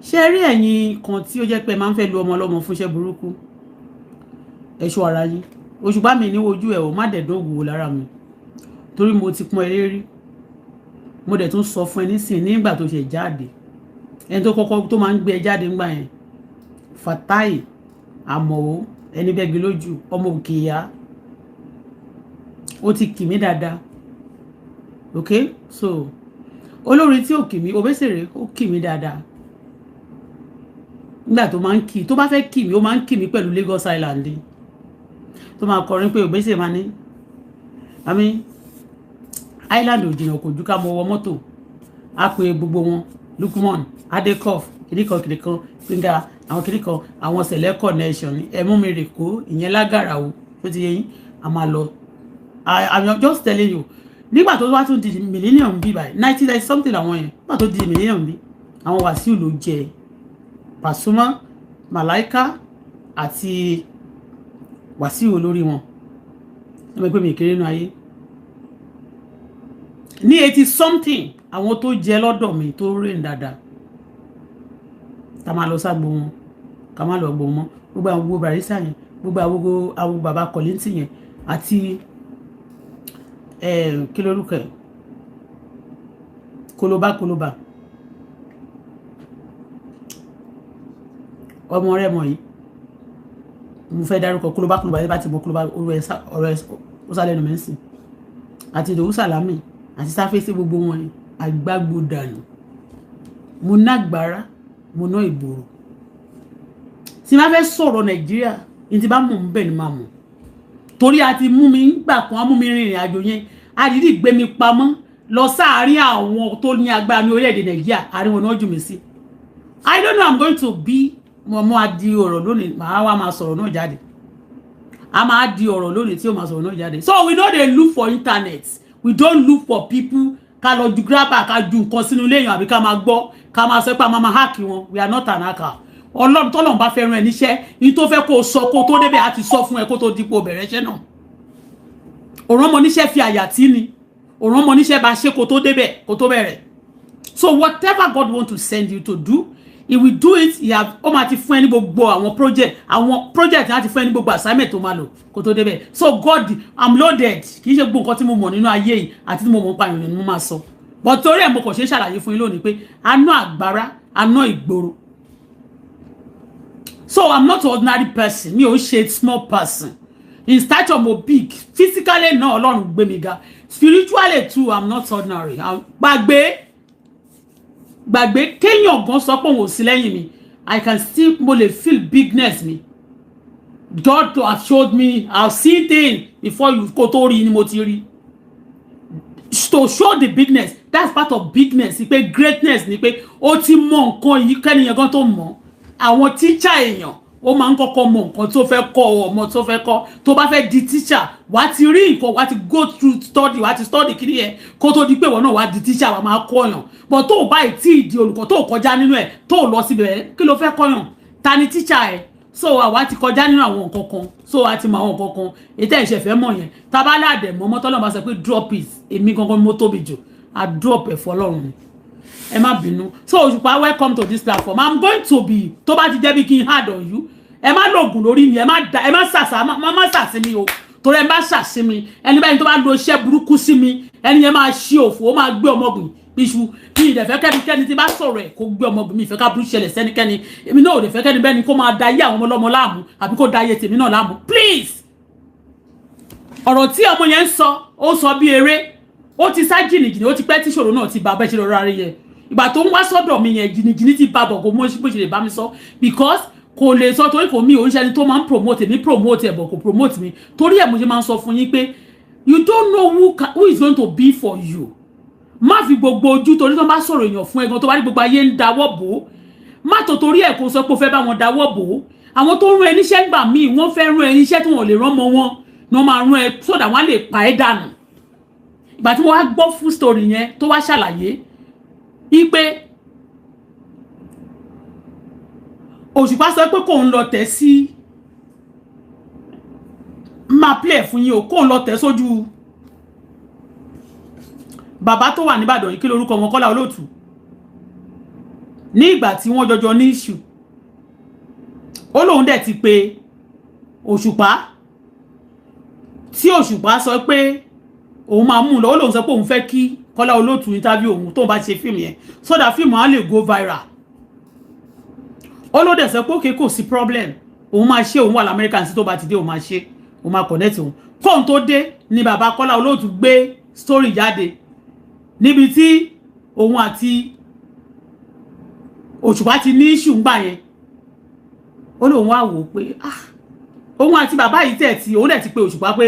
ṣé rí ẹ̀yin kan tí ó jẹ́ pé máa ń fẹ́ lu ọmọ ọlọ́mọ fún iṣẹ́ burúkú ẹ̀ṣọ́ ara yín Òṣùpá mi ní ojú ẹ̀ ò má dẹ̀ dóògùn lára mi torí mo ti pọ́n eré rí mo dẹ̀ tún sọ fún ẹ nísìnyí nígbà tó ṣe jáde ẹni tó kọ́kọ́ tó máa ń gbé ẹ jáde ńgbà yẹn Fatai Àmọ̀wó ẹni bẹ́gi lójú ọmọ òkè ìyá ó ti kì mí dáadáa ok so olórin tí ò kì mí Obesere ó kì mí dáadáa nígbà tó máa ń kì tó bá fẹ́ kì mí ó máa ń kì mí pẹ̀lú Lagos Island tó máa kọrin pé Obesere máa ní àmì Island ò jìnnà kò ju ká mọ wọ mọ́tò á pe gbogbo wọn Lukman Adekof kìnìkan gbẹngà àwọn kìnìkan àwọn sẹlẹ connection ẹmú mi rè kó ìyẹn lágàrà o tó ti yẹ yín a máa lọ I'm just telling you nígbà tó wá tún di millennium bí báyìí 90 something àwọn yẹn nígbà tó di millennium bí àwọn Wàsíù ló jẹ Pasuma Malaika àti Wàsíù olórí wọn ẹ mọ̀ pé mi kéré nínú ayé ní 80 something àwọn tó jẹ lọ́dọ̀ mi tó rìn dáadáa ká máa lọ ságbo wọn ká máa lọ gbọ́ wọn gbogbo àwọn gbogbo Barrister yẹn gbogbo àwọn bàbá Kollington yẹn àti kí lórúkọ ẹ̀ kólóbá ọmọ rẹ̀ mọ̀ yìí mo fẹ́ dárúkọ kólóbá yìí bá ti mọ kólóbá ọ̀rọ̀ ó sálẹ̀ nù mẹ́sìn àti Ìdòwú Sàlámì àti Sáfẹ́sì gbogbo wọn yìí àgbàgbò dànù mo nágbára mo ná ìgboro tí ma fẹ́ sọ̀rọ̀ Nàìjíríà ní ti bá mọ̀ ń bẹ̀ ni máa mọ̀ torí a ti mú mi gbà kan mú mi rìnrìn àjò yẹn a dìdí gbé mi pamọ́ lọ sáàárín àwọn tó ní agbára ní orílẹ̀-èdè Nàìjíríà àárín wọn náà jù mí sí I don't know I'm going to be mo adi ọ̀rọ̀ lónìí màá wá máa sọ̀rọ̀ náà jáde a máa di ọ̀rọ̀ lónìí tí ó máa sọ̀rọ̀ náà jáde so we no dey look for internet we don't look for people ká lọ ju grabber ká ju nǹkan sínú ilé èèyàn àbí ká máa gbọ́ ká máa sọ pé a máa hack wọn we are not an hacker Ọlọ́run tọ́lọ́run bá fẹ́ rán ẹ níṣẹ́ ní tó fẹ́ kó sọ kó tó débẹ̀ àti sọ fún ẹ kó tó dípò bẹ̀rẹ̀ iṣẹ́ náà òrán mọ níṣẹ́ fi àyà tí ni òrán mọ níṣẹ́ bá ṣe kó tó débẹ̀ kó tó bẹ̀rẹ̀ so whatever God want to send you to do he will do it ó máa ti fún ẹ ní gbogbo àwọn project láti fún ẹ ní gbogbo assignment tó máa lò kó tó débẹ̀ so God I'm loaded kì í ṣe gbogbo nǹkan tí mo mọ̀ nínú ayé yìí àti tí mo mọ̀ nípa ìrìn ni mo máa sọ but torí ẹ̀ mo kàn ṣe ṣàlàyé fún yín lónìí pé aná àgbára aná ìgboro so I'm not an ordinary person mi ò ṣe small person in stature mo big physically náà Ọlọ́run gbé mi ga spiritually too I'm not ordinary gbàgbé kéèyàn gan sọ pé òun ò sí lẹ́yìn mi I can still mo lè feel bigness mi God has showed me I've seen things before you kó tó rí ni mo ti rí to show the bigness that's part of bigness ni pé greatness ni pé ó ti mọ nǹkan yìí kẹ́niyàn gan tó mọ̀ àwọn teacher èèyàn ó máa ń kọ́kọ́ mọ nǹkan tó fẹ́ kọ́ ọmọ tó fẹ́ kọ́ tó bá fẹ́ di teacher wá ti rí nǹkan wá ti go through study wá ti study kí ni yẹn kó tó di pé wọ́n náà wá di teacher wá máa kọ́yàn but tó bá tí di olùkọ́ tó kọjá nínú ẹ̀ tó lọ síbẹ̀ kí ló fẹ́ kọ́yàn ta ni teacher ẹ̀ so àwa ti kọjá nínú àwọn nǹkan kan so a ti mọ àwọn nǹkan kan ètò ìṣẹ̀fẹ́ mọ̀ yẹn tabaládẹ̀ mọ́ mọ́tọ́lọ́ bá sọ pé drop it èmi gangan mo tóbi jù I drop ẹ̀ fọlọ́run ẹ má bínú so Òṣùpá welcome to this platform I'm going to be tó bá ti jẹ́ bí kí n hard on you ẹ má lògùn lórí mi ẹ má sàsí mi o torí ẹ má sàsí mi ẹni báyìí tó bá lo iṣẹ́ burúkú sí mi ẹni yẹn máa ṣí òfò ó máa gbé ọmọbìnrin iṣu mi ìdẹ̀fẹ́ kẹ́nikẹ́ni tí bá sọ̀rọ̀ ẹ̀ kó gbé ọmọbìnrin mi ìfẹ́ ká burú ṣẹlẹ̀ sẹ́nikẹ́ni èmi náà ò dẹ̀fẹ́ kẹ́ni bẹ́ni kó máa da ayé àwọn ọmọlọ́mọ láàmú àbí kó da ayé tèmi náà láàmú please ọ̀rọ̀ tí ọmọ yẹn ń sọ ó sọ bí eré ó ti sá jìnnìjìnnì ó ti pẹ́ tí ìṣòro náà ti bá bẹ́ẹ̀ ṣe lọ́rọ́ ara yẹn ìgbà tó ń wá sọ́dọ̀ mi yẹn jìnnìjìnnì ti bá bọ̀ kó mọ́ bó ṣe lè bá mi sọ because kò lè sọ torí kò mí ò ń ṣe ẹni tó máa ń promote mi promote ẹ̀ bọ̀ kò promote mi torí ẹ̀ mo ṣe máa ń sọ fún yín pé you don't know who is going to be for you má fi gbogbo ojú torí tó bá sọ̀rọ̀ èèyàn fún ẹ̀gan tó bá rí gbogbo ayé ń dáwọ́ bò ó má tó torí ẹ̀ kó sọ pé ó fẹ́ bá wọn dáwọ́ bò ó àwọn tó rán ẹ níṣẹ́ gbà míì wọ́n fẹ́ rán ẹ níṣẹ́ tí wọ́n lè rán mọ́ wọn ní wọ́n máa rán ẹ sódà wọ́n á lè pa ẹ́ dànù ìgbà tí mo wá gbọ́ full story yẹn tó wá ṣàlàyé ipe Òṣùpá sọ pé kò ń lọ tẹ̀ sí máa play fún yín o kò ń lọ tẹ̀ sójú bàbá tó wà ní Ìbàdàn yìí kí lorúkọ wọn Kọ́lá Olóòtú ní ìgbà tí wọ́n jọjọ ní issue ó lóun dẹ̀ ti pè Òṣùpá tí Òṣùpá sọ pé òun máa mú lọ ó lóun sọ pé òun fẹ́ kí Kọ́lá Olóòtú interview òun tó bá ṣe fíìmù yẹn so that fíìmù á lè go viral ó ló dẹ̀ sọ pé òkè kò sí problem òun máa ṣe òun wà l'Amẹ́ríkà sí tó bá ti dé òun máa ṣe òun máa connect òun kóun tó dé ni bàbá Kọ́lá Olóòtú gbé story jáde níbi tí òun àti Òṣùpá ti ní issue ńgbà yẹn ó lóun wá wò pé òun àti bàbá yìí tẹ̀ tí òun dẹ̀ ti pé Òṣùpá pé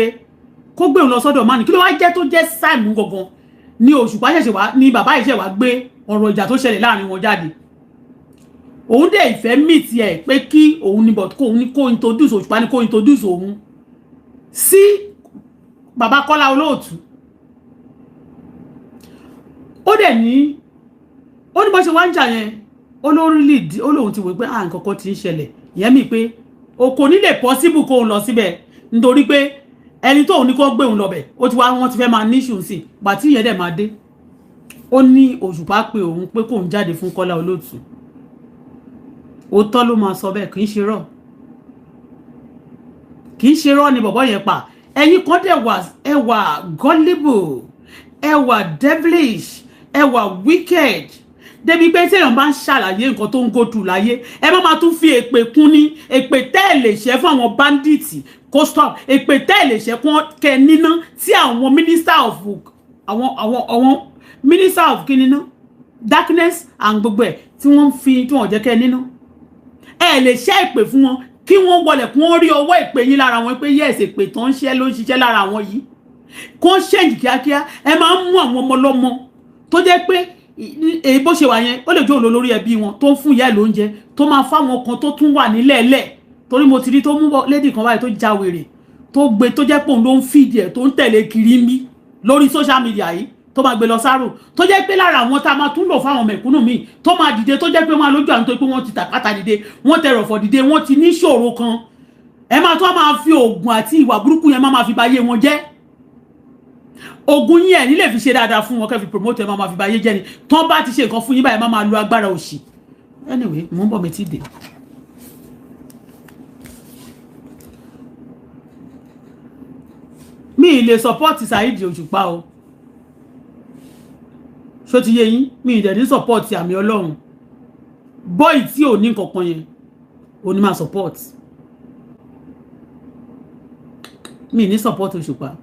kó gbé òun lọ sọ́dọ̀ mani kí ló wá jẹ́ tó jẹ́ sáìmù gangan ni Òṣùpá ṣẹ̀ṣẹ̀ wá ní bàbá yìí ṣẹ̀ wá gbé ọ̀rọ̀ ìjà tó ṣẹlẹ̀ láàrin wọn jáde òun dẹ̀ ìfẹ́ meet ẹ̀ pé kí òun ní but kóun ní kó introduce Òṣùpá ní kó introduce òun sí bàbá Kọ́lá Olóòtú ó dẹ̀ ní ó ní bó ṣe wá ń jà yẹn olórí lead ó lóun ti wò pé nǹkan kan ti ń ṣẹlẹ̀ ìyẹn mi pé o kò ní lè possible kó lọ síbẹ̀ nítorí pé ẹni tó ní kó gbé òun lọ́bẹ̀ ó ti wá wọ́n ti fẹ́ máa ní issue sí gbà tí ìyẹn dẹ̀ máa dé ó ní Òṣùpá pé òun pé kóun jáde fún Kọ́lá Olóòtú òótọ́ ló máa sọ bẹ́ẹ̀ kì í ṣe rọ́ ni bọ̀bọ́ yẹn pa ẹ̀yin kan dẹ̀ wà ẹ wà gullible ẹ wà devilish ẹ wà wicked débi pé téèyàn bá ń ṣàlàyé nǹkan tó ń go through láyé ẹ má máa tún fi èpè kún ní èpè tẹ́ ẹ̀ lè ṣẹ́ fún àwọn bandits kó stop èpè tẹ́ ẹ̀ lè ṣẹ́ kún kẹ níná tí àwọn minister of àwọn minister of kí níná darkness and gbogbo ẹ̀ tí wọ́n fi tí wọ́n jẹ́ kẹ níná ẹ lè ṣẹ́ èpè fún wọn kí wọ́n wọlé kí wọ́n rí ọwọ́ èpè yín lára wọn pé yes èpè tó ń ṣe ló ń ṣiṣẹ́ lára wọn yìí kó ṣèǹjì kíákíá ẹ máa ń mú àwọn ọmọ lọ́mọ tó jẹ́ pé èyí bó ṣe wà yẹn ó lè jó olórí ẹbí wọn tó ń fún ìyá ẹ̀ lóúnjẹ tó máa fáwọn kan tó tún wà nílẹ̀ ẹlẹ̀ torí mo ti rí tó mú lady kan báyìí tó já wèrè tó gbé tó jẹ́ pé òun ló ń fìdí ẹ̀ tó ń tẹ̀lé kiri ń bí lórí social media yìí tó máa gbé lọ sáró tó jẹ́ pé lára àwọn tá a máa tún lò fáwọn mẹ̀kúnnù míì tó máa dìde tó jẹ́ pé wọ́n á lójú àwọn tó pé wọ́n ti tàpátá dìde wọ́n tẹrọ̀fọ̀ dìde wọ́n ti ní ṣòro kan ẹ máa tó máa fi oògùn àti ìwà burúkú yẹn máa fi báyé wọn jẹ́ ogun yín ẹ̀ nílé fi ṣe dáadáa fún wọn kẹ́ fi promote ẹ máa fi báyé jẹ́ ni tán bá ti ṣe nǹkan fún yín báyìí máa lo agbára òṣì anyway mo ń bọ̀ mi ti dé. mi lè support Saheed Òṣùpá o ṣó ti yé yín mi dẹ̀ ní support àmì Ọlọ́run boy tí ò ní nǹkan kan yẹn ò ní máa support mi ní support Òṣùpá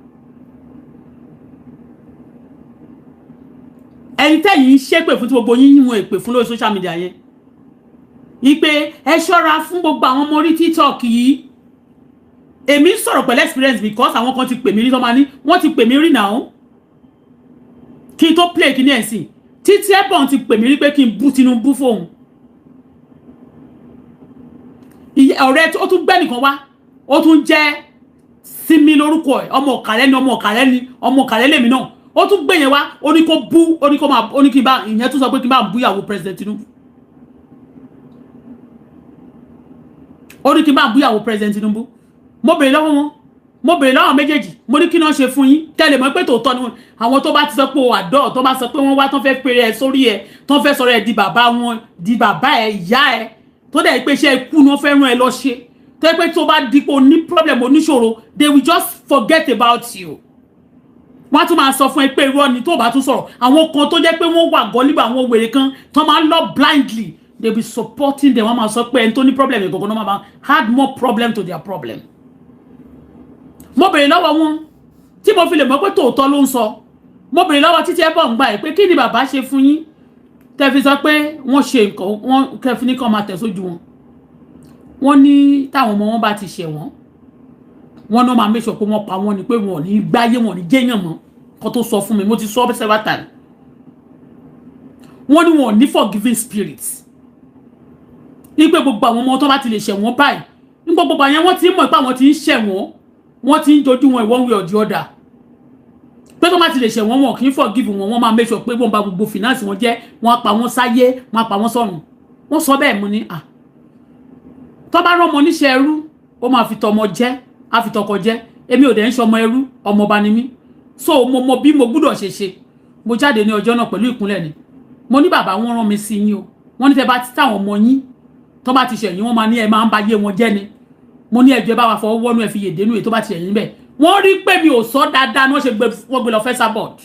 ẹni tẹ́yìn ń ṣépè fún tí gbogbo yín wọn èpè fún lórí social media yẹn ìpè ẹ ṣọ́ra fún gbogbo àwọn ọmọ orí TikTok yìí èmi ń sọ̀rọ̀ pẹ̀lú experience because àwọn kan ti pè mí rí tó máa ní wọ́n ti pè mí rí náà kí n tó play kí ní ẹ̀sìn títí ẹ̀bọ̀n ti pè mí rí pé kí n bú Tinubu fóun ọ̀rẹ́ ó tún gbẹ́ nìkan wá ó tún jẹ́ Simi lórúkọ ẹ̀ ọmọ ọ̀kàrẹ́ lèmi náà ó tún gbé yẹn wá ó ní kó bú ó ní kó máa ó ní kí n bá ìyẹn tún sọ pé kí n bá bú ìyàwó president Tinubu ó ní kí n bá bú ìyàwó president Tinubu mo bèrè lọ́wọ́ wọn mo bèrè lọ́wọ́ méjèèjì mo ní kí náà ṣe fún yín tẹ́lẹ̀ mọ́ pé tòótọ́ ni àwọn tó bá ti sọ pé o àdọ́ tó bá sọ pé wọ́n wá tán fẹ́ pèrè ẹ sórí ẹ tán fẹ́ sọ̀rọ̀ ẹ di bàbá wọn di bàbá ẹ ìyá ẹ tó dẹ̀ pé ṣe ikú ni wọ́n fẹ́ rán ẹ lọ ṣe tó pé tó bá dípò ní problem oníṣòro they will just forget about you wọ́n tún máa sọ fún ẹ pé irọ́ ni tó bá tún sọ̀rọ̀ àwọn kan tó jẹ́ pé wọ́n wà gọ́líbà àwọn wèrè kan tó máa lọ blindly they be supporting them wọ́n máa sọ pé ẹni tó ní problem ìgbọ̀ngàn náà máa add more problem to their problem mo bèrè lọ́wọ́ wọn tí mo fi lè mọ̀ pé tòótọ́ ló ń sọ mo bèrè lọ́wọ́ títí ẹ bọ̀ ń gbà ẹ̀ pé kí ni bàbá ṣe fún yín tẹ́ fi sọ pé wọ́n ṣe nǹkan wọ́n kẹfì ní kan máa tẹ̀ sójú wọn wọ́n ní táwọn ọmọ wọn bá ti ṣẹ̀ wọ́n náà máa make sure pé wọ́n pa wọ́n ni pé wọ́n ní gbáyé wọ́n ní jẹ́yàn mọ́ kan tó sọ fún mi mo ti sọ several times wọ́n ní wọ́n ní forgiving spirit ní pé gbogbo àwọn ọmọ tó bá ti lè ṣẹ̀ wọ́n báyìí ní gbogbo àyẹn wọ́n ti mọ̀ pé àwọn ti ń ṣẹ̀ wọ́n ti ń dojú wọn one way or the other pé tó bá ti lè ṣẹ̀ wọ́n kì í forgive wọ́n máa make sure pé wọ́n bá gbogbo finance wọn jẹ́ wọ́n pa wọ́n sáyé wọ́n pa wọ́n sọ́run wọ́n sọ bẹ́ẹ̀ mo ní tó bá rán ọmọ níṣẹ́ ẹrú ó máa fi tọmọ jẹ́ á fi tọkọ jẹ́ èmi ò dẹ̀ ń ṣọmọ ẹrú ọmọ ọba ni mí so mo bí mo gbúdọ̀ ṣe mo jáde ní ọjọ́ náà pẹ̀lú ìkúnlẹ̀ ni mo ní bàbá wọn rán mi sí yín o wọ́n ní tẹ́ bá ti táwọn ọmọ yín tó bá ti ṣẹ̀yìn wọ́n máa ní ẹ máa ń ba yé wọn jẹ́ ni mo ní ẹjọ́ bá wa fọwọ́ wọ́nú ẹ fi yèdè nú ẹ tó bá ti ṣẹ̀yìn bẹ́ẹ̀ wọ́n rí pé mi ò sọ dáadáa ni wọ́n ṣe gbé lọ fẹ́sà board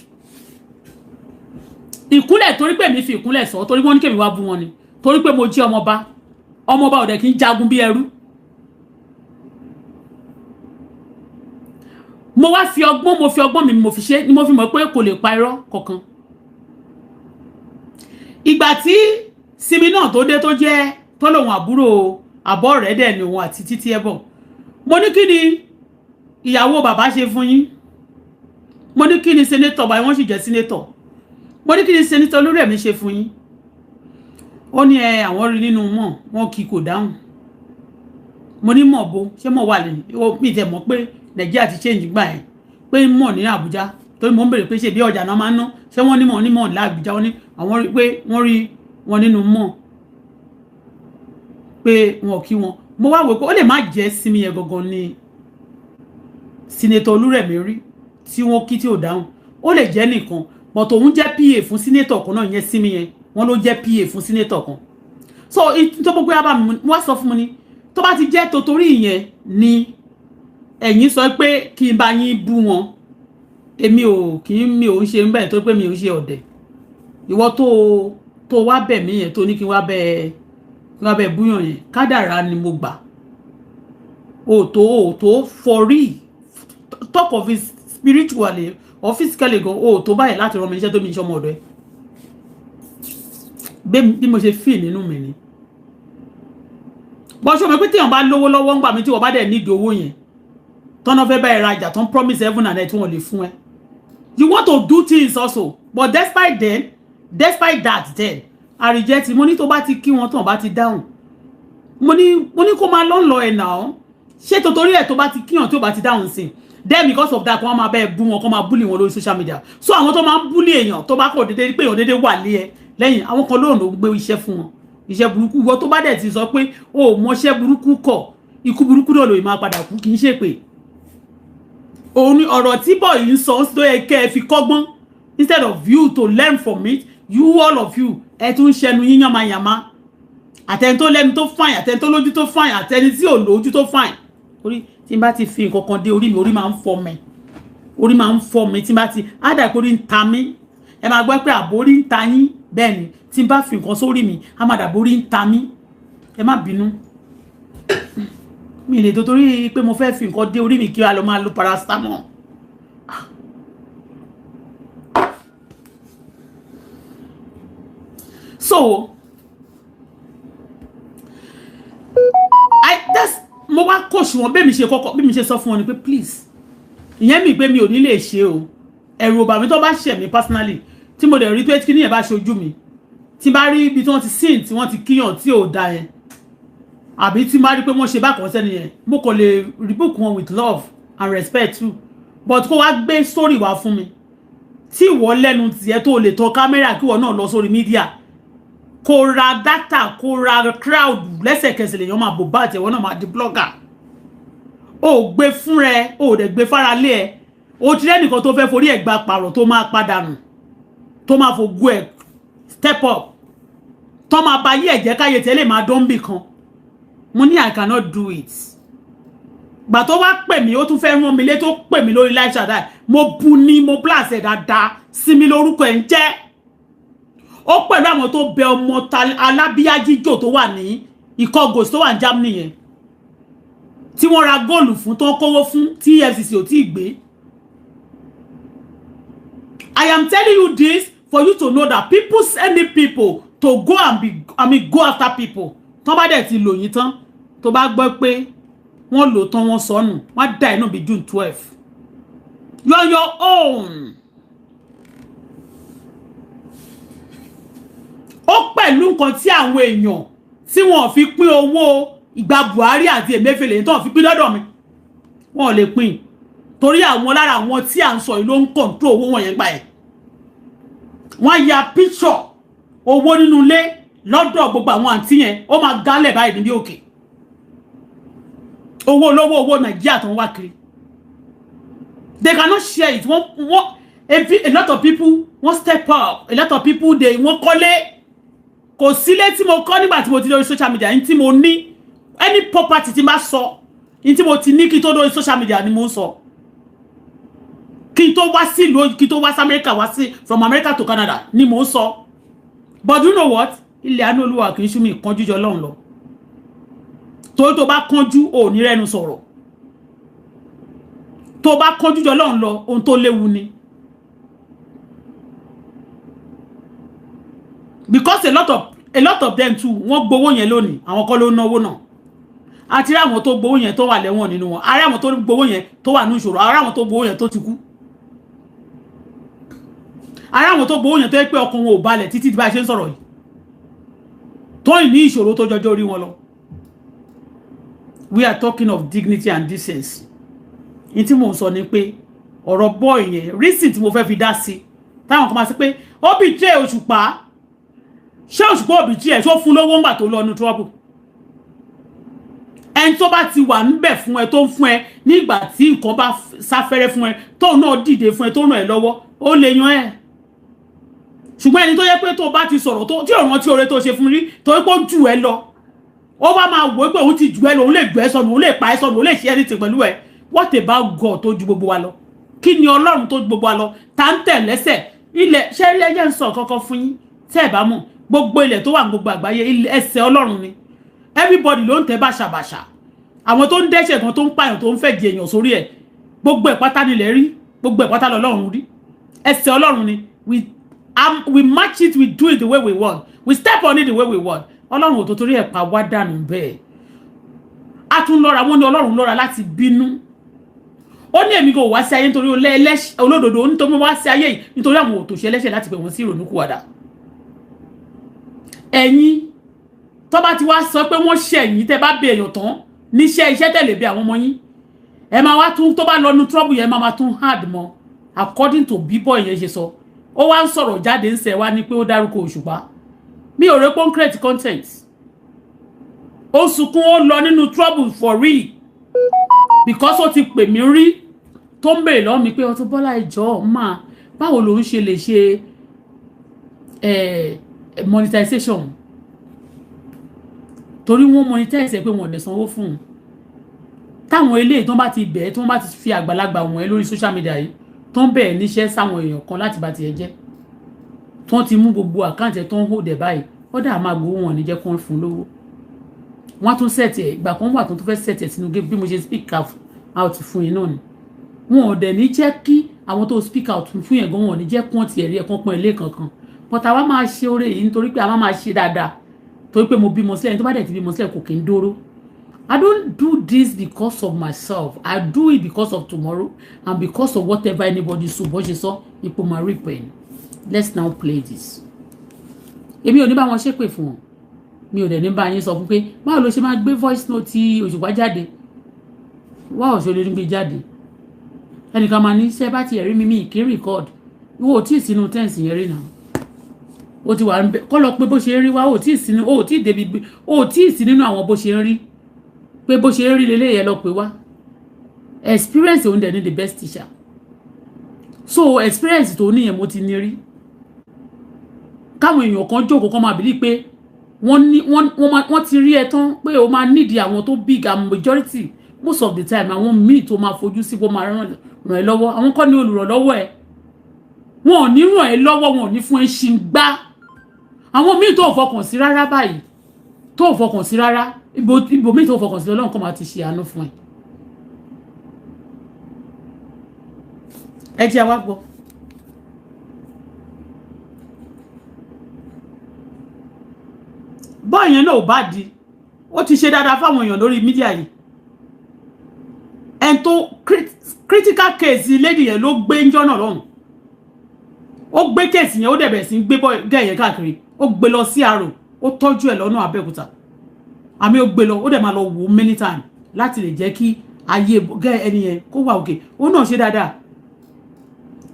ìkúnlẹ̀ torí pé mi fi ìkúnlẹ̀ sọ torí wọ́n ní kèmi wá bú wọn ni torí pé mo jẹ́ ọmọba ò dẹ̀ kí ń jagun bí ẹrú mo wá fi ọgbọ́n mi mo fi ṣe ni mo fi mọ̀ pé kò lè pa irọ́ kankan ìgbà tí Simi náà tó dé tó jẹ́ tó lòun àbúrò àbọ̀ rẹ̀ dẹ̀ ni òun àti Títí Ẹ̀bọ̀ mo ní kí ni ìyàwó bàbá ṣe fún yín mo ní kí ni senator báyìí wọ́n sì jẹ́ senator mo ní kí ni senator Olúrẹ̀mí ṣe fún yín ó ní àwọn rí nínú mọ̀ wọn kì í kò dáhùn mo ní mọ̀ bo ṣé mọ̀ wà lẹ́yìn mi tẹ̀ mọ̀ pé Nàìjíríà ti change gbà ẹ̀ pé mọ̀ ní Àbújá torí mo ń bèrè pé ṣe bí ọjà náà máa ń ná ṣé wọ́n ní mọ̀ ní Àbújá wọ́n ní àwọn rí pé wọ́n rí wọn nínú mọ̀ pé wọn kí wọn mo wá wò pé ó lè má jẹ́ Simi yẹn gangan ni senator Olúrẹ̀mí rí tí wọ́n kí tí ò dáhùn ó lè jẹ́ nìkan but òun jẹ́ PA fún senator kan náà yẹn Simi yẹn wọ́n ló jẹ́ PA fún senator kan so tó gbogbo yàrá mi wá sọ fún mi ni tó bá ti jẹ́ torí ìyẹn ni ẹ̀yin sọ pé kí n bá yín bú wọn èmi ò ń ṣe ń bẹ̀ tó pé mi ò ń ṣe ọ̀dẹ̀ ìwọ tó wá bẹ̀ mí yẹn tó ní kí n wá bẹ̀ búyàn yẹn kádàrá ni mo gbà òtó for real talk of it spiritually or physically gan òtó báyìí láti rán mi iṣẹ́ tó mi iṣẹ́ ọmọ ọ̀dọ̀ ẹ̀ bí mo ṣe feel nínú mi ni bọ́ ṣọ́ mi pé téèyàn bá lówó lọ́wọ́ ń gbà mí tí wọ́n bá dẹ̀ nídìí owó yẹn tọ́nà fẹ́ bá ẹ rajà tán promise heaven and earth wọ́n lè fún ẹ you want to do things also but despite that then I reject mo ní tó bá ti kí wọn tán bá ti dáhùn mo ní kó máa lọ ẹ̀ náà ṣé torí ẹ̀ tó bá ti kíyàn tó bá ti dáhùn sí then because of that wọ́n máa bẹ́ẹ̀ bú wọn kó máa bully wọn lórí social media so àwọn tó máa ń bully èèyàn tó bá kọ̀ dédé pé èèyàn dédé wà lé ẹ lẹ́yìn àwọn kan lóòrùn ló gbé iṣẹ́ fún wọn iṣẹ́ burúkú ìwọ tó bá dẹ̀ ti sọ pé o mọṣẹ́ burúkú kọ̀ ikú burúkú náà ló máa padà kú kì í ṣe pé òun ni ọ̀rọ̀ tí bọ̀ yìí ń sọ tó yẹ kẹ́ ẹ fi kọ́gbọ́n instead of you to learn from it you all of you ẹ tún ń ṣẹnu yín yànmáyànmá àtẹni tó lẹ́nu tó fine àtẹni tó lójú tó fine àtẹni tí ò lójú tó fine orí tí n bá ti fi nǹkan kan dé orí mi orí máa ń fọ́ mi tí n bá ti ádà pé orí ń ta mí ẹ máa gbọ́ pé àbórí ń ta yín bẹ́ẹ̀ ni tí n bá fi nǹkan sórí mi a máa dàbò orí ń ta mí ẹ má bínú mi lè tó torí pé mo fẹ́ fi nǹkan dé orí mi kí a lọ máa lo paracetamol so mo wá kóṣù wọn bí mi ṣe sọ fún wọn ni pé please ìyẹn mi pé mi ò ní lè ṣe o ẹ̀rù ò bà mí tó bá ṣẹ̀ mí personally tí mo dẹ̀ rí pé kí ni ẹ̀ bá ṣojú mi tí bá rí ibi tí wọ́n ti sin tí wọ́n ti kíyàn tí ò da yẹn àbí tí bá rí pé wọ́n ṣe bákan sẹ́ni yẹn mo kàn lè rebuke wọn with love and respect too but kó wá gbé story wá fún mi tí ìwọ lẹ́nu tiẹ̀ tó lè tọ kámẹ́rà kí ìwọ náà lọ sórí mídíà kó ra data kó ra crowd lẹ́sẹ̀kẹsẹ̀ lèèyàn máa bò bá àtẹ̀wọ́ náà máa di blogger ó gbé fún rẹ ó dẹ̀ gbé fara lé ẹ ó ti lẹ́nìkan tó fẹ́ forí ẹ̀ gba pààrọ̀ tó máa padànù tó máa fògùn ẹ̀ step up tó máa ba yí ẹ̀jẹ̀ káyé tẹ́lẹ̀ máa dán bì kan mo ní I cannot do it gbà tó wá pè mí ó tún fẹ́ rán mi lé tó pè mí lórí live chat mo bu ní mo blast ẹ̀ dáadáa sí mi lórúkọ ẹ̀ ń jẹ́ ó pẹ̀lú àwọn tó bẹ ọmọ alábíyájíjò tó wà ní Ìkọgòs tó wà ní Germany yẹn tí wọ́n ra góòlù fún tó ń kówó fún tí EFCC ò tí gbé I am telling you this for you to know that people sending people to go and go after people tó bá dẹ̀ ti lò yín tán tó bá gbọ́ pé wọ́n lò tán wọ́n sọnù wọ́n dá inú bí June 12 you're your own. Ó pẹ̀lú nǹkan tí àwọn èèyàn tí wọ́n fi pín owó ìgbà Buhari àti Emefiele tó fi pín lọ́dọ̀ mi wọ́n lè pín torí àwọn lára àwọn tí à ń sọ yìí ló ń control owó wọn yẹn gbà ẹ̀ wọ́n ya picture owó nínú ilé lọ́dọ̀ gbogbo àwọn àǹtí yẹn ó máa gálẹ̀ báyìí níbi òkè owó olówó owó Nàìjíríà tó ń wá kiri they cannot share it a lot of people wọ́n step up a lot of people they wọ́n kọ́lé kò sílé tí mo kọ́ nígbà tí mo ti lórí social media ní tí mo ní any property tí ma sọ ní tí mo ti ní kí tó lórí social media ni mo sọ kí tó wá sí ìlú kí tó wá sí America wá sí from America to Canada ni mo sọ but you know what ilẹ̀ àánú Olúwa kì í ṣú mi kánjú jọ lọ́hùn lọ tó bá kánjú ò ní rẹ́nu sọ̀rọ̀ tó bá kánjú jọ lọ́hùn lọ ohun tó léwu ni because a lot of them too wọ́n gbowó yẹn lónìí àwọn kọ́ ló náwó náà àti àwọn tó gbowó yẹn tó wà lẹ́wọ̀n nínú wọn ara àwọn tó gbowó yẹn tó wà ní ìṣòro ara àwọn tó gbowó yẹn tó ti kú ara àwọn tó gbowó yẹn tó yẹ pé ọkàn wọn ò balẹ̀ títí bá ṣe ń sọ̀rọ̀ yìí tó ní ìṣòro tó jọjọ́ orí wọn lọ. We are talking of dignity and decency. In tí mo sọ ni pé ọ̀rọ̀ boy yẹn reason tí mo fẹ́ fi dá sí táwọn kan máa sọ pé ó betray Òṣùpá ṣé Òṣùpá ó betray ẹ̀ tó fún lówó ńgbà tó lọ ní trouble ẹni tó bá ti wà níbẹ̀ fún ẹ tó ń fún ẹ nígbà tí nǹkan bá sáfẹ́rẹ́ fún ẹ tó náà dìde fún ẹ tó ràn ẹ́ lọ́wọ́ ó lè yan ẹ́ ṣùgbọ́n ẹni tó yẹ pé tó bá ti sọ̀rọ̀ tó tí ọ̀ràn tí oore tó ṣe fún rí tó pé ó jù ẹ lọ ó wá máa wò pé òun ti jù ẹ lọ òun lè gbẹ́ sọnù òun lè pa ẹ sọnù òun lè ṣe anything pẹ̀lú ẹ what about God tó ju gbogbo wa lọ kí ni Ọlọ́run tó ju gbogbo wa lọ tá ń tẹ̀ lẹ́sẹ̀ ilẹ̀ ṣé ilé ẹjẹ́ ń sọ kankan fún yín tẹ́ ẹ̀ bá mọ̀ gbogbo ilẹ̀ tó wà gbogbo àgbáyé ẹsẹ̀ Ọlọ́run ni everybody ló ń tẹ́ bàṣàbàṣà àwọn tó ń dẹ́ṣẹ̀ kan tó ń pààyàn tó ń fẹ́ di èèyàn sórí ẹ̀ gbogbo ẹ̀ pátá nílẹ̀ rí gbogbo ẹ̀ pátá lọ́lọ́run rí ẹsẹ̀ Ọlọ́run ni we match it, we do it the way we want, we step on it the way we want. Ọlọ́run ò tó torí ẹ̀ pa wá dànù bẹ́ẹ̀ a tún lọ́ra wọn ní Ọlọ́run lọ́ra láti bínú ó ní èmi kò wá sí ayé nítorí olódodo nítorí wá sí ayé nítorí àwọn òtòṣe ẹlẹ́ṣẹ̀ láti pè wọ́n sí ìrònúkúwàdà ẹ̀yin tó bá ti wá sọ pé wọ́n ṣe ẹ̀yin tẹ́ bá bẹ èèyàn tán níṣẹ́ iṣẹ́ tẹ̀lé bí àwọn ọmọ yín ẹ máa wá tún tó bá lọ nu trouble yẹn máa tún hard mọ́ according to bíbọ̀ yẹn ṣe sọ ó wá ń sọ̀rọ̀ jáde ń sẹ̀ wá ní pé ó dárúkọ Òṣùpá mi ò rẹ́ pé ó ń create content ó sunkún ó lọ nínú trouble for real because ó ti pè mí rí tó ń bèèrè lọ́wọ́ mi pé Auto Bola ìjọ máa báwo ló ń ṣe lè ṣe monetization torí wọ́n monetize pé wọ́n lè sanwó fún un táwọn eléyìí tó bá ti bẹ̀ẹ́ tó bá ti fi àgbàlagbà wọ̀nyẹn lórí social media yìí tó ń bẹ̀ẹ́ níṣẹ́ sáwọn èèyàn kan láti bá tiẹ̀ jẹ́ tó ti mú gbogbo àkáǹtì ẹ̀ tó ń hold ẹ̀ báyìí ó dà máa gbowó wọn ní jẹ́ kó ń fún lówó wọ́n tún set ẹ̀ ìgbà kan wà tó fẹ́ set ẹ̀ sínú bí mo ṣe speak out fún yín náà ni wọn ò dẹ̀ ní jẹ́ kí àwọn tó speak out fún yẹn gan wọn ò ní jẹ́ kó tiẹ̀ rí ẹ̀kan pọ́n ilé kankan but àwa máa ṣe oore yìí nítorí pé àwa máa ṣe dáadáa torí pé mo bímọ sílẹ̀ tó bá dẹ̀ ti bímọ sílẹ̀ kò kí ń dóró I don't do this because of myself. I do it because of tomorrow and because of whatever anybody so bó ṣe sọ ipò máa rí pẹ̀lú. Let's now play this. Èmi ò ní bá wọn ṣépè fún wọn. Mi ò dẹ̀ ní bá yín sọ fún pé báwo ló ṣe máa gbé voice note tí Òṣùpá jáde. Wá òṣèlú lè gbé jáde. Ẹnìkan máa ní ṣe bá ti ẹ̀rí mi kí n record. Ìwọ ò tí ì sínú tense yẹn rí náà. Ó ti wà kọ́ lọ pé bó ṣe rí wá ò tí ì sínú ó tí ì débi ó tí ì sí nínú àwọn bó ṣe rí. Pé bó ṣe rí lélẹ̀ yẹn lọ pé wá experience òun dẹ̀ ní the best teacher so experience tó níyẹn mo ti ní rí káwọn èèyàn kan jókòó kan máa bìlí pé wọ́n ti rí ẹ tán pé o máa nídìí àwọn tó big and majority most of the time àwọn míì tó máa fojú sí pé ó máa ràn ẹ́ lọ́wọ́ àwọn kọ́ ní olùrànlọ́wọ́ ẹ̀ wọn ò ní ràn ẹ́ lọ́wọ́ wọn ò ní fún ẹ ṣì ń gbá àwọn míì tó fọkàn sí rárá báyìí tó fọkàn sí rárá ibo mi tó fọkàn sí Ọlọ́run kó máa ti ṣe àánú fún ẹ jẹ́ wá gbọ́ bọ́ọ̀ yẹn náà ò bá di ó ti ṣe dáadáa fáwọn èèyàn lórí mídíà yìí ẹn tó critical case lady yẹn ló gbé ńjọ́ náà lọ́hùn ó gbé case yẹn ó dẹ̀ bẹ̀rẹ̀ sí gbé gẹ̀yẹ káàkiri ó gbé lọ sí àrò ó tọ́jú ẹ̀ lọ́nà Abẹ́òkúta àmì ó gbé lọ ó dẹ̀ máa lọ wò many times láti lè jẹ́ kí ayé gẹ́ ẹni yẹn kó wà òkè ó náà ṣe dáadáa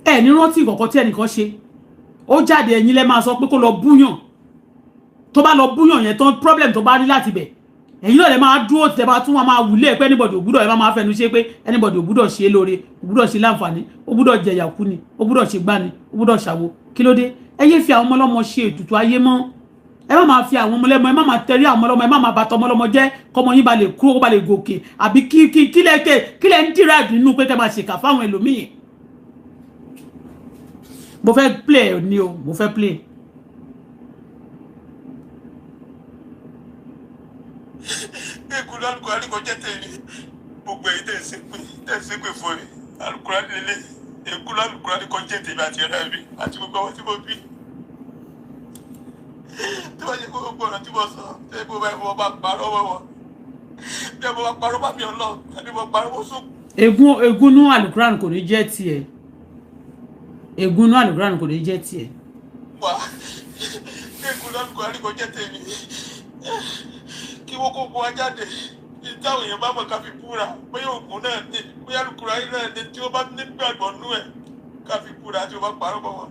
ẹ ní rántí ìkọ̀kọ̀ tí ẹnìkan ṣe ó jáde ẹ̀yin lẹ́ máa sọ pé kó lọ búyàn tó bá lọ búyàn yẹn tán problem tó bá rí láti bẹ̀ ẹ̀yin náà lẹ́ máa dúró tẹ́ bá tún wọn máa wùlé pé anybody ò gbúdọ̀ ẹ máa fẹnu ṣe pé anybody ò gbúdọ̀ ṣe lóore ò gbúdọ̀ ṣe láǹfààní ó gbúdọ̀ jẹ̀yà kú ni ó gbúdọ̀ ṣe gbá ni ó gbúdọ̀ ṣàwo kí ló dé ẹ yé fi àwọn ọmọ ọlọ́mọ ṣe ètùtù ayé mọ́ ẹ má máa fi àwọn ọmọlẹ́mọ ẹ má máa tẹ̀lé àwọn ọmọlọ́mọ ẹ má máa bàtọ̀ ọmọlọ́mọ jẹ́ kọ́mọ yín bá lè kúrò ó bá lè gòkè àbí kílẹ̀ ń dìrà nínú pé kẹ́ máa ṣèkà fáwọn ẹlòmíì. mo fẹ́ play ni o mo fẹ́ play. ekun lálùkò àríkọ jẹ́ tèmi gbogbo èyí tẹ̀sí pé fún mi alukura nílé ekun lálùkò àríkọ jẹ́ tèmi àti ẹ̀rọ mi àti gbogbo ọmọ tí mo bí. tí wọ́n yẹ kó gbogbo ọ̀nà tí mo sọ ṣé mo bá parọ́ mọ́ wọn bí mo bá parọ́ bá mi ọlọ́ àbí mo parọ́ mọ́ sùn. Ègúnú àlùkùránì kò ní jẹ́ tiẹ̀. Ègúnú àlùkùránì kò ní jẹ́ tiẹ̀. wà ekun lálùkò àríkọ jẹ́ tèmi kí wọ́n kó bu ajáde ìjáwé yẹn bá mọ̀ ká fi búra bóyá ògùn náà ní bóyá alukura yìí náà ní tí wọ́n bá ní gbàgbọ́ nú ẹ̀ ká fi búra tí wọ́n bá parọ́ mọ́ wọn.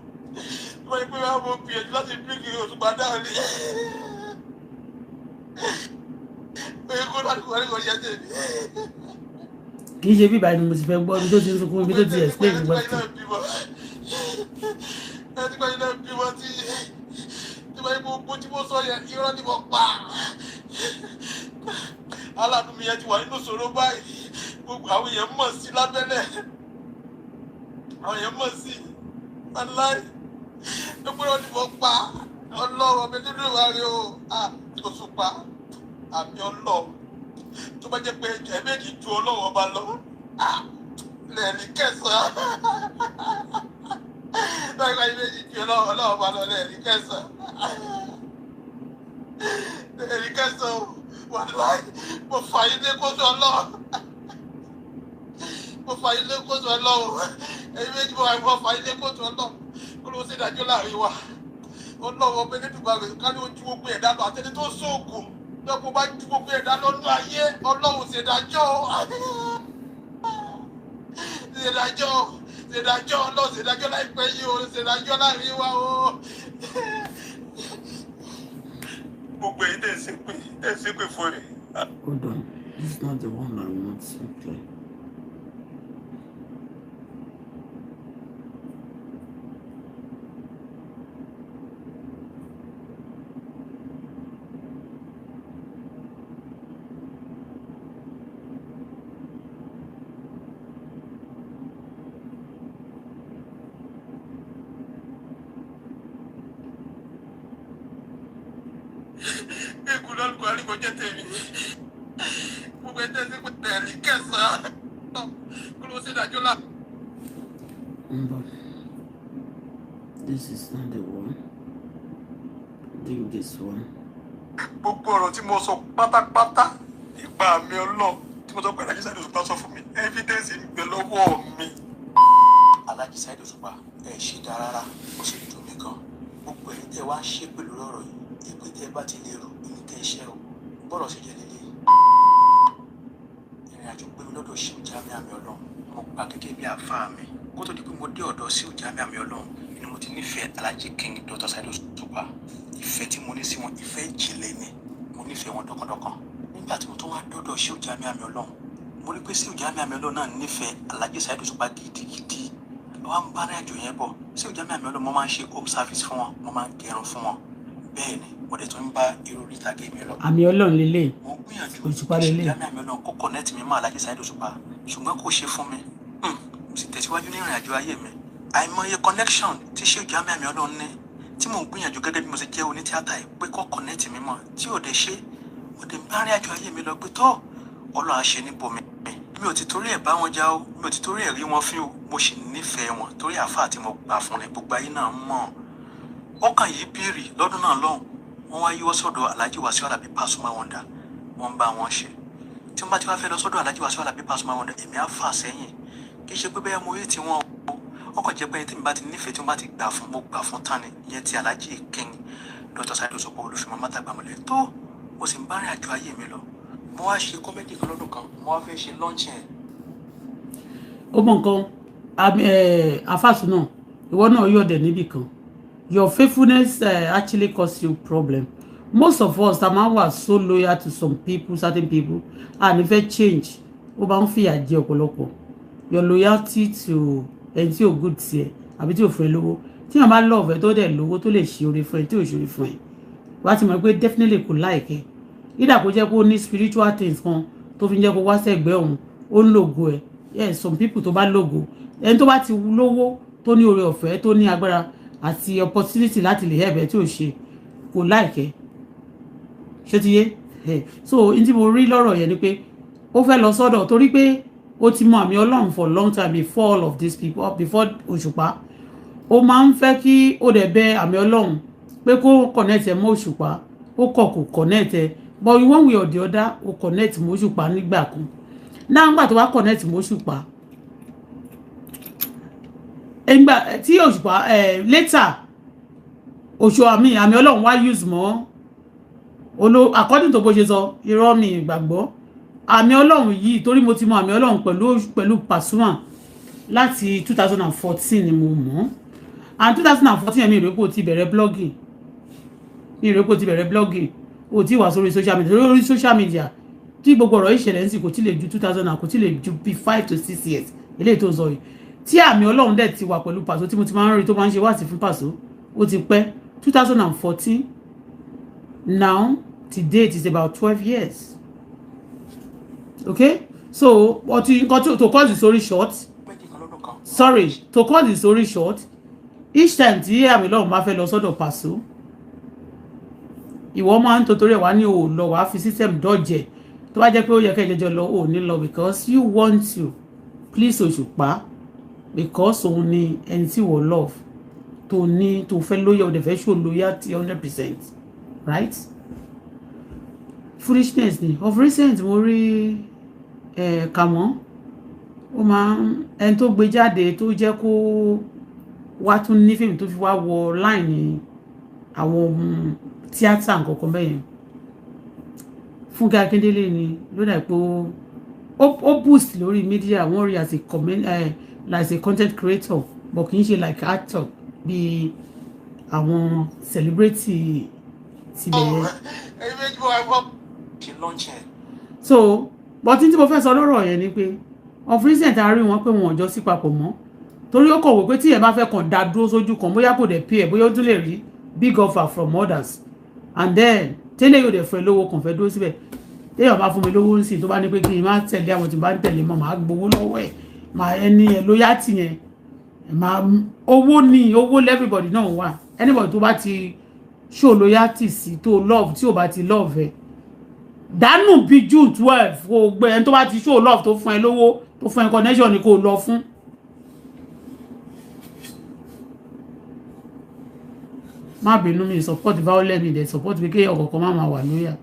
wọ́n yẹ pé wọ́n mọ̀ gbìyànjú láti bí kí Òṣùpá dáhùn ní. oye kó lálùkùrá ní kò yẹ tèmi. kì í ṣe bíbá ni mo ti fẹ́ gbọ́ ibi tó ti ń sunkún ibi tó ti explain gbọ́. ẹtí gbàyìn náà bí wọ́n ti wọ́n yẹ gbogbo tí mo sọ yẹn irọ́ ni mo pa. aláàánú mi yẹn ti wà nínú ìṣòro báyìí gbogbo àwọn èèyàn mọ̀ sí lábẹ́lẹ̀ àwọn èèyàn mọ̀ sí aláì gbogbo irọ́ ni mo pa ọlọ́run mi nínú ìwà rẹ o Òṣùpá àmì ọlọ́run tó bá jẹ́ pé ẹ̀jẹ̀ méjì ju ọlọ́run ọba lọ lẹ́ẹ̀ni kẹsàn-án lọ́gbà méjì ju ọlọ́run ọba lọ lẹ́ẹ̀ni kẹsàn-án lẹ́ẹ̀ni kẹsàn-án wà láì mo fà ilé kóso ọlọ́run mo fà ilé kóso ọlọ́run ẹ̀yin méjì mo fà ilé kóso ọlọ́run kó ló ṣe ìdájọ́ láàrin wa ọlọ́run ọbẹ̀ nídùúgbà rẹ̀ ká ní ojú gbogbo ẹ̀dá lọ àtẹni tó sóògùn lọ́pọ̀ bá ju gbogbo ẹ̀dá lọ́nà ayé ọlọ́run ṣèdájọ́ ọlọ́run ṣèdájọ́ láìpẹ́ yìí o ṣèdájọ́ láàrin wa o. gbogbo èyí tẹ̀sí pé fún mi. Hold on, this is not the one I want to play. ekun lálùkò àríkọ jẹ́ tèmi gbogbo ẹ̀ tẹ̀sí pé tẹ̀lé kẹsàn-án kó ló ṣe ìdájọ́ láàrin. This is not the one. Do this one. gbogbo ọ̀rọ̀ tí mo sọ pátápátá nípa mi ọlọ́ tí mo sọ pé Alhaji Saheed Òṣùpá sọ fún mi evidence ń gbé lọ́wọ́ mi. Alhaji Saheed Òṣùpá ẹ ṣe dáa rárá ó sì dùn mí gan gbogbo ẹ̀yin tẹ́ wá ṣe pẹ̀lú ọ̀rọ̀ yìí ìpè tẹ́ bá ti lè rò ní kẹ́ iṣẹ́ o bọ́rọ̀ ṣe jẹ́ lélẹ̀. ìrìn àjò gbé mi lọ́dọ̀ Shehu Jamiu Àmì Ọlọ́run mo gbà gẹ́gẹ́ bí àáfàá mi kó tó di pé mo dé ọ̀dọ̀ Shehu Jamiu Àmì Ọlọ́run ni mo ti nífẹ̀ẹ́ Alhaji King Dr. Saheed Òṣùpá ìfẹ́ tí mo ní sí wọn ìfẹ́ ìjìnlẹ̀ ni mo nífẹ̀ẹ́ wọn dọ́kàndọ́kàn nígbà tí mo tún wá dọ́dọ̀ Shehu Jamiu Àmì Ọlọ́run mo rí pé Shehu Jamiu Àmì Ọlọ́run náà nífẹ̀ẹ́ Alhaji Saheed Òṣùpá gidigidi wọ́n ń bá ní àjò yẹn bọ̀ Shehu Jamiu Àmì Ọlọ́run mo máa ń ṣe home service fún wọn mo máa ń gẹrun fún wọn bẹ́ẹ̀ ni mo dẹ̀ tún ń bá irú oríta gé mi lọ. Àmì Ọlọ́run lélẹ̀ mo gbìyànjú Òṣùpá Shehu lélẹ̀. Jamiu Àmì Ọlọ́run kó connect mi mọ́ Alhaji Saheed Òṣùpá ṣùgbọ́n kò ṣe fún mi mo sì tẹ̀síwájú ní ìrìn àjò ayé mi àìmọye connection tí Shehu Jamiu Àmì Ọlọ́run ní tí mò ń gbìyànjú gẹ́gẹ́ bí mo ṣe jẹ́ onítíátà yìí pé kó connect mi mọ́ tí ò dé ṣe mo dẹ̀ ń bá ìrìn àjò ayé mi lọ pé tó Ọlọ́run á ṣe níbo mi ò ti torí ẹ̀ bá wọn já o mi ò ti torí ẹ̀ rí wọn fín o mo sì nífẹ̀ẹ́ wọn torí àáfàá tí mo gbà fún rẹ̀ gbogbo ayé náà mọ̀ ọkàn yìí bìrì lọ́dún náà lọ́hùn wọ́n wá yíwọ́ sọ́dọ̀ Alhaji Wasiu Alabi Pasuma Wonder wọ́n ń bá wọn ṣe tí wọ́n bá ti wá fẹ́ lọ sọ́dọ̀ Alhaji Wasiu Alabi Pasuma Wonder èmi á fà sẹ́yìn kì í ṣe pé bẹ́ẹ̀ mo rí tí wọ́n ọkọ̀ jẹ́ pé tí mi bá ti nífẹ̀ẹ́ tí wọ́n bá ti gbà fún mo gbà fún tán ni ìyẹn ti Alhaji King Dr. Saheed Òṣùpá Olúfìmọ́ Mátàgbàmọ́lẹ̀ tó mo sì ń bá rìn àjò ayé mi lọ mo wá ṣe kọ́mẹ́dì kan lọ́dún kan mo wá fẹ́ ṣe lọ́ńchì ẹ̀. ó mọ nǹkan àfàsù náà ìwọ náà yọ̀dẹ̀ níbì kan your faithfulness actually cause you problem most of us ta máa wà so loyal to some people certain people and if they change ó bá ń fìyà jẹ ọ̀pọ̀lọpọ̀ your loyalty to ẹni tí ò good tiẹ̀ àbí tí ò fún ẹ lówó tí wọn bá love ẹ tó dẹ̀ lówó tó lè ṣe oore fún ẹ tí ò ṣe oore fún ẹ wá ti mọ̀ pé definitely kò like ìdá kó jẹ́ kó ní spiritual things kan tó fi jẹ́ kó wá sẹ́gbẹ́ òun ó ń lògo ẹ̀ yes some people tó bá lògo ẹni tó bá ti lówó tó ní oore ọ̀fẹ́ tó ní agbára àti opportunity láti lè help ẹ tí ò ṣe kò like ṣé ti yé so n tí mo rí lọ́rọ̀ yẹn ni pé ó fẹ́ lọ sọ́dọ̀ torí pé ó ti mọ àmì Ọlọ́run for long time before all of these people before Òṣùpá ó máa ń fẹ́ kí ó dẹ̀ bẹ àmì Ọlọ́run pé kó connect ẹ mọ́ Òṣùpá ó kọ̀ kò connect ẹ but one way or the other ó connect mọ́ Òṣùpá nígbà kan náà nígbà tó wá connect mọ́ Òṣùpá nígbà tí Òṣùpá later àmì Ọlọ́run wá use mọ́ according to bó ṣe sọ irọ́ mi ìgbàgbọ́ àmì Ọlọ́run yìí torí mo ti mọ àmì Ọlọ́run pẹ̀lú Pasuma láti 2014 ni mo mọ̀ and 2014 mi rò pé ó ti bẹ̀rẹ̀ blogging ó ti wà sórí social media tí gbogbo ọ̀rọ̀ ìṣẹ̀lẹ̀ ń sì kò tí lè ju 2000 kò tí lè ju bí 5 to 6 years eléyìí tó ń sọ yìí tí àmì Ọlọ́run dẹ̀ ti wà pẹ̀lú Paso tí mo ti máa ń rí tó máa ń ṣe wáàsí fún Paso ó ti pẹ́ 2014 now to date is about 12 years. Okay, so to cut the story short, each time tí àmì Ọlọ́run bá fẹ́ lọ sọ́dọ̀ Paso ìwọ máa ń torí ẹ̀ wá ní o lọ wá fi system dọ́jẹ̀ tó bá jẹ́ pé ó yẹ kẹ́ jẹjọ lọ ò ní lọ because you want to please Òṣùpá because òun ni ẹni tí wọ́n love tó fẹ́ lóyè ò dẹ̀ fẹ́ show loyalty 100%, right? Foolishness ni of recent mo rí Kàmọ́ ó máa ń ẹni tó gbé jáde tó jẹ́ kó wá tún ní fíìmù tó fi wá wọ line àwọn tíátà nǹkan bẹ́ẹ̀ yẹn Fúnkẹ́ Akíndélé ni ló dà pé ó boost lórí media wọ́n rí as a content creator but kì í ṣe like actor bí àwọn celebrity ti bẹ̀rẹ̀. So but tí mo fẹ́ sọ lọ́rọ̀ yẹn ni pé of recent a rí wọn pé wọn ò jọ sí papọ̀ mọ́ torí ó kọ̀wé pé tí ẹ bá fẹ́ kàn dá dúró sójú kan bóyá kò dẹ̀ pay ẹ̀ bóyá ó tún lè rí big offer from others and then tẹ́lẹ̀ yóò dẹ̀ fẹ́ lówó kàn fẹ́ dúró síbẹ̀ téèyàn bá fún mi lówó ń sìn tó bá ní pé kí n má tẹ̀lé àwọn tí bá ń tẹ̀lé mọ́ màá gbowó lọ́wọ́ ẹ̀ màá ẹni ẹ̀ lóyàtì yẹn màá owó everybody náà wà anybody tó bá ti show loyalty sí tó love tí ò bá ti love ẹ̀ dánù bí June 12 kò gbé ẹni tó bá ti show love tó fún ẹ lówó tó fún ẹ connection ni kò lọ fún. má bínú mi support violence mi dẹ̀ support pé kéèyàn kọ̀ọ̀kan máa wà lóyà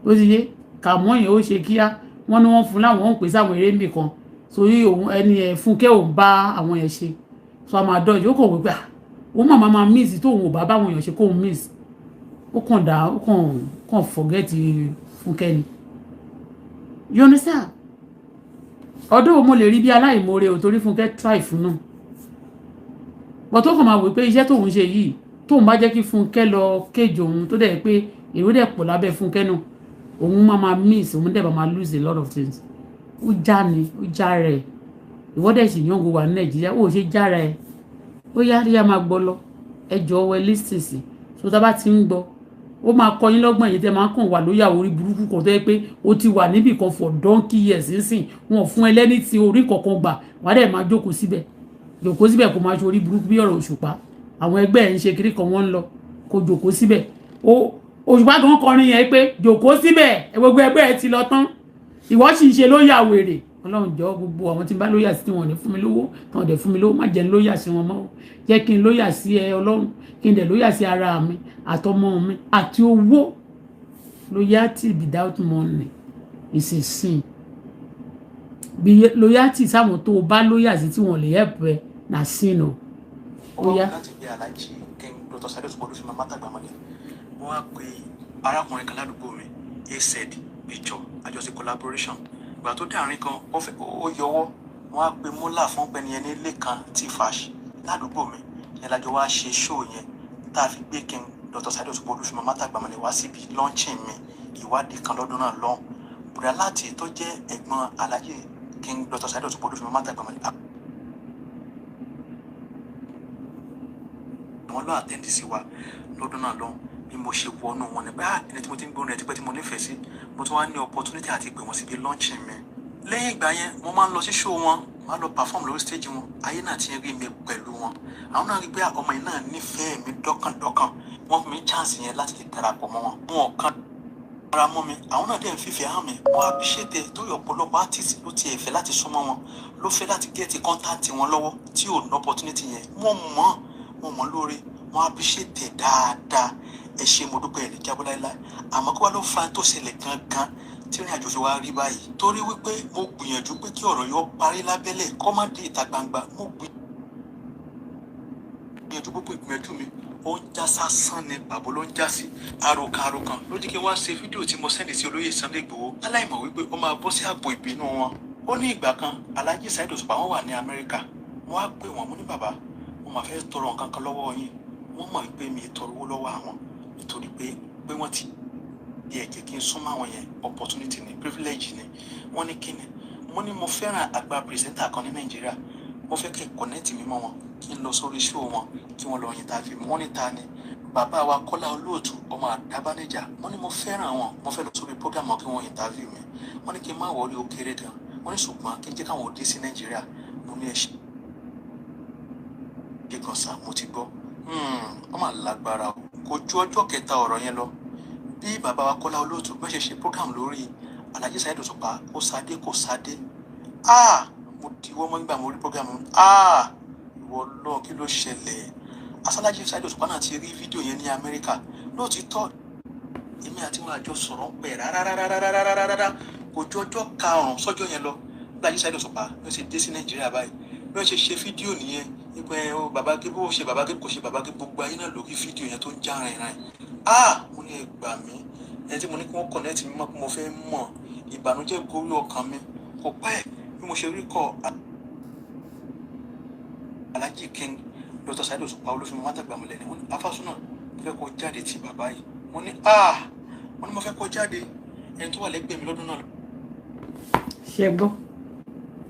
ó ti yé Kàmọ́ yẹn ó ṣe kíá wọ́n ní wọ́n fún láwọn ń pè sáwọn eré nbì kan sórí òun ẹni ẹ̀ Fúnkẹ́ òun bá àwọn yẹn ṣe so a máa dọ́jú ó kàn wípé òun máa miss tóun ò bá báwọn èèyàn ṣe kóun miss ó kàn forget Fúnkẹ́ ni you understand ọdún mo lè rí bí aláìmoore ò torí Fúnkẹ́ try fún náà but ó kàn máa wí pé iṣẹ́ tóun ṣe yìí tóun bá jẹ́ kí Fúnkẹ́ lọ kéjì òun tó dẹ̀ pé èrò dẹ̀ pọ̀ lábẹ́ Fúnkẹ́ náà òun máa miss òun dẹ̀ máa lose a lot of things ó já rẹ̀ ìwọ́dẹ̀ sì yàn gbogbo wà ní Nàìjíríà ó ṣe já rẹ̀ ó yá máa gbọ́ lọ ẹjọ́ wẹ lísìsì tó tá bá ti ń gbọ́ ó máa kọ́ yín lọ́gbọ̀n yìí tẹ́ máa kàn wà lóyà orí burúkú kan tó yẹ pé ó ti wà níbì kan for donkey years nísìn wọn fún ẹlẹ́ni tí orí kankan gbà wà dẹ̀ máa jókòó síbẹ̀ kó máa ṣe orí burúkú bí ọ̀rọ̀ Òṣùpá àwọn ẹgbẹ́ ẹ̀ ń ṣe kiri kan wọ́n ń lọ kó jókòó síbẹ̀ Òṣùpá gan kọrin yẹn pé jókòó síbẹ̀ gbogbo ẹgbẹ́ ẹ ti lọ tán ìwọ sì ń ṣe lóyà wèrè Ọlọ́run jọ gbogbo àwọn tí ń bá lóyà sí wọn ní fún mi lówó tán dẹ̀ fún mi lówó má jẹ́ ń lóyà sí wọn mọ́ jẹ́ kí n lóyà sí ẹ Ọlọ́run kí n dẹ̀ lóyà sí ara mi àtọmọ mi àti owó loyalty without money is a sin bí loyalty sáwọn tó bá lóyà sí tí wọn lè help ẹ na sin o. láti bí alájí kí n Dr. Saheed Osupa Olúfìmí Mátàgbàmọ́lẹ̀ wọ́n á pe arákùnrin kan ládùúgbò mi AZ ìjọ àjọṣe collaboration ìgbà tó dáàrin kan ó yọwọ́ wọ́n á pe múlà fún pẹni ẹni Lẹ́kan T-Fash ládùúgbò mi yẹn lájọ wá ṣe show yẹn tá a fi gbé kí n Dr. Saheed Osupa Olúfìmí Mátàgbàmọ́lẹ̀ wá síbi launching mi ìwádìí kan lọ́dún náà lọ́hùn bùrẹ́ láti tó jẹ́ ẹ̀gbọ́n alájẹ kí n Dr. Saheed Osupa Olúfìmí Mátàgbàmọ́lẹ̀ wọ́n lọ àtẹ́ndì sí wa lọ́dún náà lọ́hùn bí mo ṣe wọnú wọn ni bá ẹni tí mo ti ń gbóhùn rẹ̀ tipẹ́ tí mo nífẹ̀ẹ́ sí mo tún wá ní opportunity àti pè wọ́n síbi launching mi. Lẹ́yìn ìgbà yẹn mo máa ń lọ sí show wọn, máa lọ perform lórí stage wọn, ayé náà ti rí mi pẹ̀lú wọn. Àwọn náà rí pé ọmọ yìí náà nífẹ̀ẹ́ mi dọ́kàndọ́kàn, wọ́n fún mi chance yẹn láti lè darapọ̀ mọ́ wọn. Wọn kàn ara mọ́ mi, àwọn náà dẹ̀ ń fífẹ́ hàn mi, wọ́n appreciate torí ọ̀pọ̀lọpọ̀ artist ló ti ẹ̀fẹ́ láti súnmọ́ wọn, ló fẹ́ láti get contact wọn lọ́wọ́ tí ò ní opportunity yẹn. Wọ́n mọ̀ lóore, wọ́n appreciate dáadáa. Ẹ ṣé mo dúpẹ́ ẹ̀ lè jábọ́ láíláí. Àmọ́ kí wá ló fa tó ṣẹlẹ̀ gangan tí ìrìn àjò fi wá rí báyìí. Torí wípé mo gbìyànjú pé kí ọ̀rọ̀ yọ parí lábẹ́lẹ̀ kó má dé ìta gbangba. Mo gbìyànjú gbogbo ìgbìyànjú mi ó ń já sásán ni pàbó ló ń já sí àròkàn ló jẹ́ kí wọ́n ṣe fídíò tí mo sẹ́ndì sí olóyè Sunday Igboho aláìmọ̀ wípé ó máa bọ́ sí àpò ìbínú wọn. Ó ní ìgbà kan Alhaji Saheed Òṣùpá wọn wà ní Amẹ́ríkà, wọ́n á pè wọ́n, mo ní bàbá mo máa fẹ́ tọrọ nǹkan kan lọ́wọ́ yín. Wọ́n mọ̀ wípé mi tọrọ owó lọ́wọ́ àwọn nítorí pé wọ́n ti di ẹ̀jẹ̀ kí n súnmọ́ àwọn yẹn, opportunity ni, privilege ni. Wọ́n ní kíni, mo ní mo fẹ́ràn àgbà pírẹsẹ́ńtà kan ní Nàìjíríà, mo fẹ́ kí connect mi mọ́ wọn, kí n lọ sórí show wọn, kí wọ́n lọ interview mi. Wọ́n ní ta ni? Bàbá wa Kọ́lá Olóòtú ọmọ Àdábánijà. Wọ́n ní mo fẹ́ràn wọn, mo fẹ́ lọ sórí program wọn kí wọ́n interview mi. Wọ́n ní kí n má wọlé ó kéré gan. Wọ́n ní ṣùgbọ́n kí n jẹ́ káwọn òde sí Nàìjíríà. Mo ní ẹ̀ṣẹ̀ kíkan sá, mo ti gbọ́. Wọ́n máa lágbára o. Kò ju ọjọ́ kẹta ọ̀rọ̀ yẹn lọ. Bí bàbá wa Kọ́lá Olóòtú bá ṣe program lórí Alhaji Saheed Òṣùpá, ó sáde kò sáde. Mo diwọ́ mọ́ nígbà mo rí program mi. Ìwọ lọ kí ló ṣẹlẹ̀? Alhaji Saheed Òṣùpá náà ti rí fídíò yẹn ní Amẹ́ríkà. Lóòtítọ́ èmi àti wọn àjọ sọ̀rọ̀ pẹ̀ rárá. Kò ju ọjọ́ karùn-ún sọ́jọ́ yẹn lọ. Alhaji Saheed Òṣùpá ló ṣe dé sí Nàìjíríà báyìí. Bí wọ́n ṣe fídíò nìyẹn, nípa bàbá Gébó ó ṣe bàbá Gébó kò ṣe bàbá Gébó, gbogbo ayé náà lórí fídíò yẹn tó ń já rìn. Mo ní ẹ gbà mí. Ẹni tí mo ní kí wọ́n connect mi mọ́ pé mo fẹ́ mọ̀, ìbànújẹ́ gorí ọkàn mi. Kò pẹ́ bí mo ṣe rí kọ́ Alhaji King Dr. Saheed Òṣùpá olófin mọ́tàgbà mọ́lẹ̀ ni wọ́n ní Afásúnà mo fẹ́ kó jáde ti bàbá yìí. Mo ní mo fẹ́ kó jáde, ẹni tó wà lẹ́gbẹ̀ẹ́ mi lọ́dún náà. Ṣé gbọ́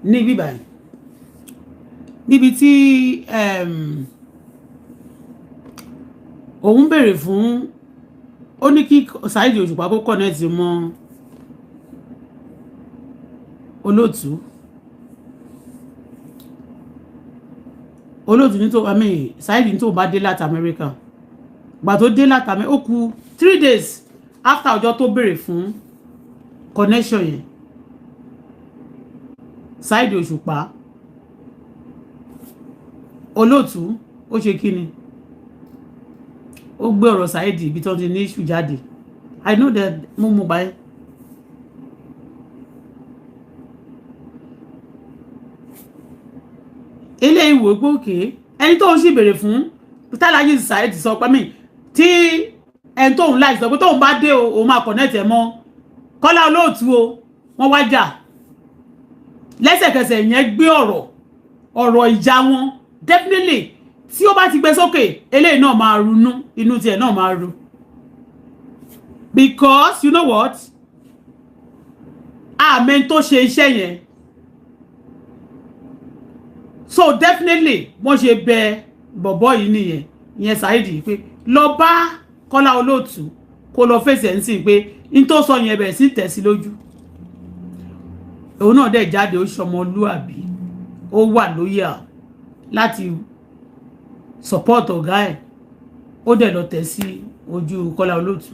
ní bíbá yìí níbi tí òun béèrè fún, ó ní kí Saheed Òṣùpá kó connect mọ́ Olóòtú ní tó Saheed ní tó bá dé láti Amẹ́ríkà. Gbà tó dé láti Amẹ́ríkà ó kù 3 days after ọjọ́ tó béèrè fún connection yẹn. Saheed Òṣùpá Olóòtú ó ṣe kíni, ó gbé ọ̀rọ̀ Saheed ibi tó ti ní issue jáde. I know that mo báyìí. Eléyìí wò pé òkè ẹni tó ń sì béèrè fún Alhaji Saheed sọ pé mi tí ẹni tó ń láì sọ pé tóun bá dé o máa connect ẹ mọ́ Kọ́lá Olóòtú o, wọ́n wá jà lẹ́sẹ̀kẹsẹ̀ yẹn gbé ọ̀rọ̀ ìjà wọn. Definitely tí ó bá ti gbé sókè eléyìí náà máa runú, inú tiẹ̀ náà máa ru, because you know what, àmín tó ṣe iṣẹ́ yẹn. So definitely wọ́n ṣe bẹ bọ̀bọ̀ yìí nìyẹn, ìyẹn Saheed pé lọ bá Kọ́lá Olóòtú kó lọ fèsì ẹ̀ ń sìn pé n tó sọ yẹn bẹ̀ sí tẹ̀sí lójú. Òun náà dẹ̀ jáde, ó ṣọmọlúàbí, ó wà lóyà láti support ọ̀gá ẹ̀, ó dẹ̀ lọ tẹ̀ sí ojú Kọ́lá Olóòtú.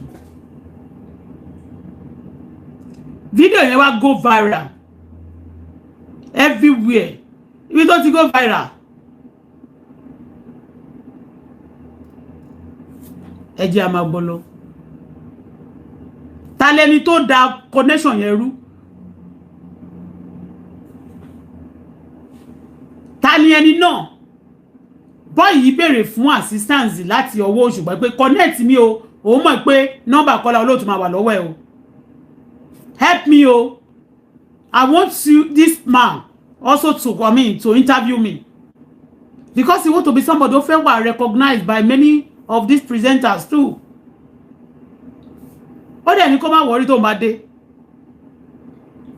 Fídíò yẹn wá go viral everywhere, ibi tó ti go viral. Ẹ jẹ́ a máa gbọ́ lọ. Ta lẹni tó da connection yẹn rú? Ta ni ẹni náà? Boy yìí béèrè fún assistance láti ọwọ́ Òṣùpá pé connect mi o, òun mọ̀ pé nọ́mbà Kọ́lá Olóòtú máa wà lọ́wọ́ ẹ̀ o. Help me o. I want this man also to interview me, because he want to be somebody who feel recognized by many of these presenters too. Ó dẹ̀ ní kó má worry tó máa dé.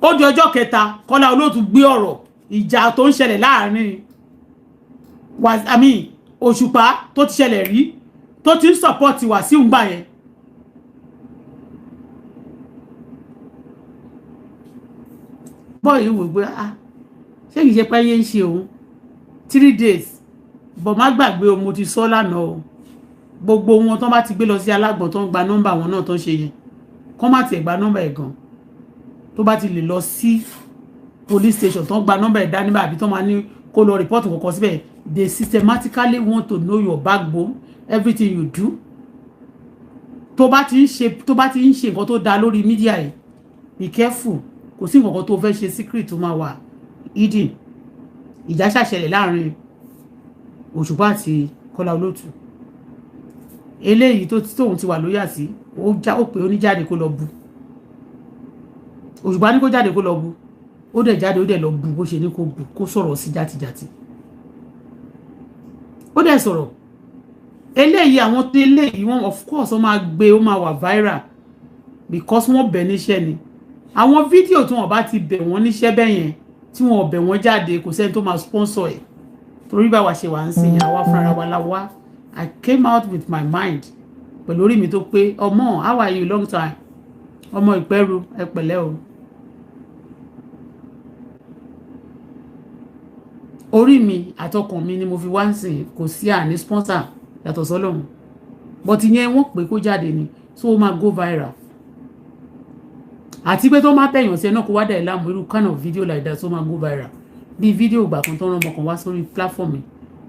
Ó di ọjọ́ kẹta Kọ́lá Olóòtú gbé ọ̀rọ̀ ìjà tó ń ṣẹlẹ̀ láàrin Òṣùpá tó ti ṣẹlẹ̀ rí, tó ti ń support Wàsíù ńgbà yẹn, boy yìí wò pé ṣé kìí ṣe pé yé ń ṣe òun 3 days bọ̀ má gbàgbé o mo ti sọ lánàá o gbogbo wọn tó bá ti gbé lọ sí alágbọ̀n tó ń gba nọ́mbà wọn náà tó ń ṣe yẹn kọ́ má tiẹ̀ gba nọ́mbà ẹ̀ gan tó bá ti lè lọ sí police station tó ń gba nọ́mbà ẹ̀ dání àbí tó máa ní kó lọ report kọ̀ọ̀kan síbẹ̀ they systematically want to know your backbone everything you do tó bá ti ń ṣe nǹkan tó dáa lórí mídíà yìí be careful kò sí nǹkan tó fẹ́ ṣe secret tó máa wà hidden ìjà ṣàṣẹlẹ̀ láàrin Òṣùpá àti Kọ́lá Olótù eléyìí tóun ti wà lóyà sí ó pé ó ní jáde kó lọ bu Òṣùpá ní kó jáde kó lọ bu ó dẹ̀ jáde ó dẹ̀ lọ bu bó ṣe ní kó bu kó sọ̀rọ̀ sí játijàti ó dẹ̀ sọ̀rọ̀ eléyìí àwọn tó eléyìí wọn of course ó máa gbé ó máa wà viral because wọ́n bẹ̀ níṣẹ́ ni àwọn fídíò tí wọ́n bá ti bẹ̀ wọ́n níṣẹ́ bẹ́yẹn tí wọ́n bẹ̀ wọ́n jáde kò sẹ́ni tó máa sponsor ẹ̀ torí bá wa ṣe wà ń sìn àwa fúnra wa la wá I came out with my mind pẹ̀lú orí mi tó pé ọmọ how are you long time ọmọ ìpẹ́rù ẹ pẹ̀lẹ́ o orí mi àtọkàn mi ni mo fi wá ń sìn kò sí àní sponsor yàtọ̀ sọ́lọ́run but ìyẹn wọ́n pé kó jáde ni so ó máa go viral àti pé tó máa tẹ̀yàn sí ẹ náà kó wá dà ẹ́ láàmú irú kind of video like that so máa go viral bí fídíò ìgbà kan tó rán ọmọ kan wá sórí platform mi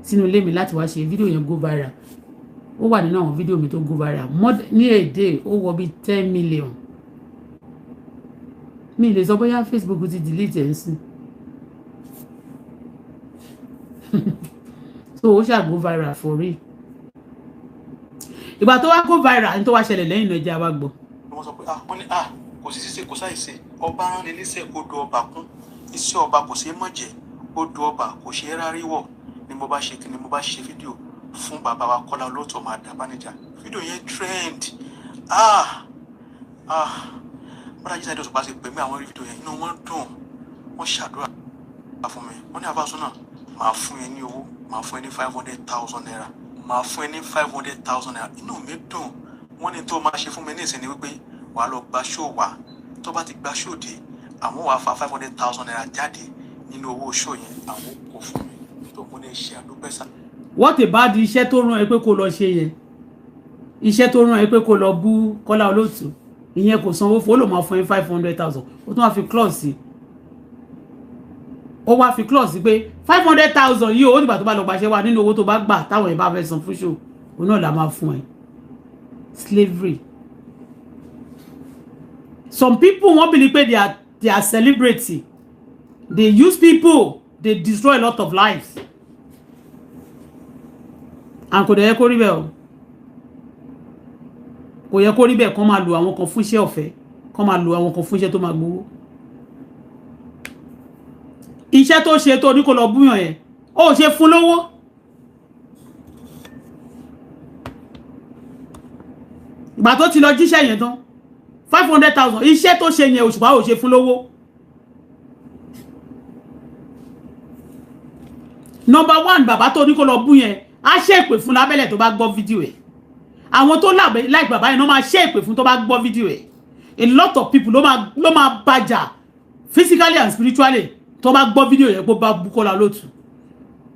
sínú ilé mi láti wá ṣe fídíò yẹn go viral ó wà nínú àwọn fídíò mi tó go viral ní èdè ó wọ bí 10 million mi lè sọ bóyá Facebook ti delete ẹ̀ ń sìn so ó ṣáà go viral for real ìgbà tó wá go viral ní tó wá ṣẹlẹ̀ lẹ́yìn náà ẹja wa gbọ́. wọ́n sọ pé wọ́n ní kò sí ṣíṣe kò sáìṣe ọba rán ni níṣẹ́ kó do ọba kún iṣẹ́ ọba kò ṣeé mọ̀ jẹ́ ó do ọba kò ṣeé rárí wọ̀ ni mo bá ṣe kí ni mo bá ṣe fídíò fún bàbá wa Kọ́lá Olótù ọmọ Àdàbánijà fídíò yẹn trend bọ́dà jíjà ìdọ̀tún bá ṣe pè mí àwọn fídíò yẹn inú wọn dùn wọ́n ṣàdúrà fún mi wọ́n ní Àfàsúnà máa fún ẹ ní owó máa fún ẹ ní 500,000 naira máa fún ẹ ní 500,000 naira inú mi dùn wọ́n ní tó máa ṣe fún mi ní ìsìn ni wípé wàá lọ gba ṣó wa tó bá ti gba ṣó dé àwọn wàá fa 500,000 naira jáde nínú owó ṣó yẹn àwọn kò fún mi tó mú ní iṣẹ́ àdúpẹ́sà. what about iṣẹ́ tó rán ẹ pé kó lọ ṣe yẹn iṣẹ́ tó rán ẹ pé kó lọ bú Kọ́lá Olótù ìyẹn kò sanwó fún ó lò máa fún ẹ 500,000 ó tún wá fi clause sí ó wá fi clause sí pé 500,000 yìí ó dìgbà tó bá lọ gbàṣẹ wa nínú owó tó bá gbà táwọn ẹ̀ bá fẹ́ san fún ṣó òun náà là máa fún ẹ slavery. Some people won't believe they are celebrity. They use people. They destroy a lot of lives. And kò dẹ̀ yẹ kó rí bẹ́ẹ̀ o. Kò yẹ kó rí bẹ́ẹ̀ kán máa lo àwọn kan fún iṣẹ́ ọ̀fẹ́. Kán máa lo àwọn kan fún iṣẹ́ tó máa gbowó. Iṣẹ́ tó ṣe tó ní kó lọ búyàn yẹn. Ó ṣe fún lówó. Ìgbà tó ti lọ jíṣẹ́ yẹn tán. 500,000 iṣẹ́ tó ṣe yẹn Òṣùpá ò ṣe fún lówó. Number 1 bàbá tó ní kó lọ bú yẹn á ṣe ìpè fún lábẹ́lẹ̀ tó bá gbọ́ fídíò ẹ̀. Àwọn tó like bàbá yẹn náà máa ṣe ìpè fún tó bá gbọ́ fídíò ẹ̀. A lot of people ló máa bàjà physically and spiritually tó bá gbọ́ fídíò yẹn kó bá bú Kọ́lá Olótù.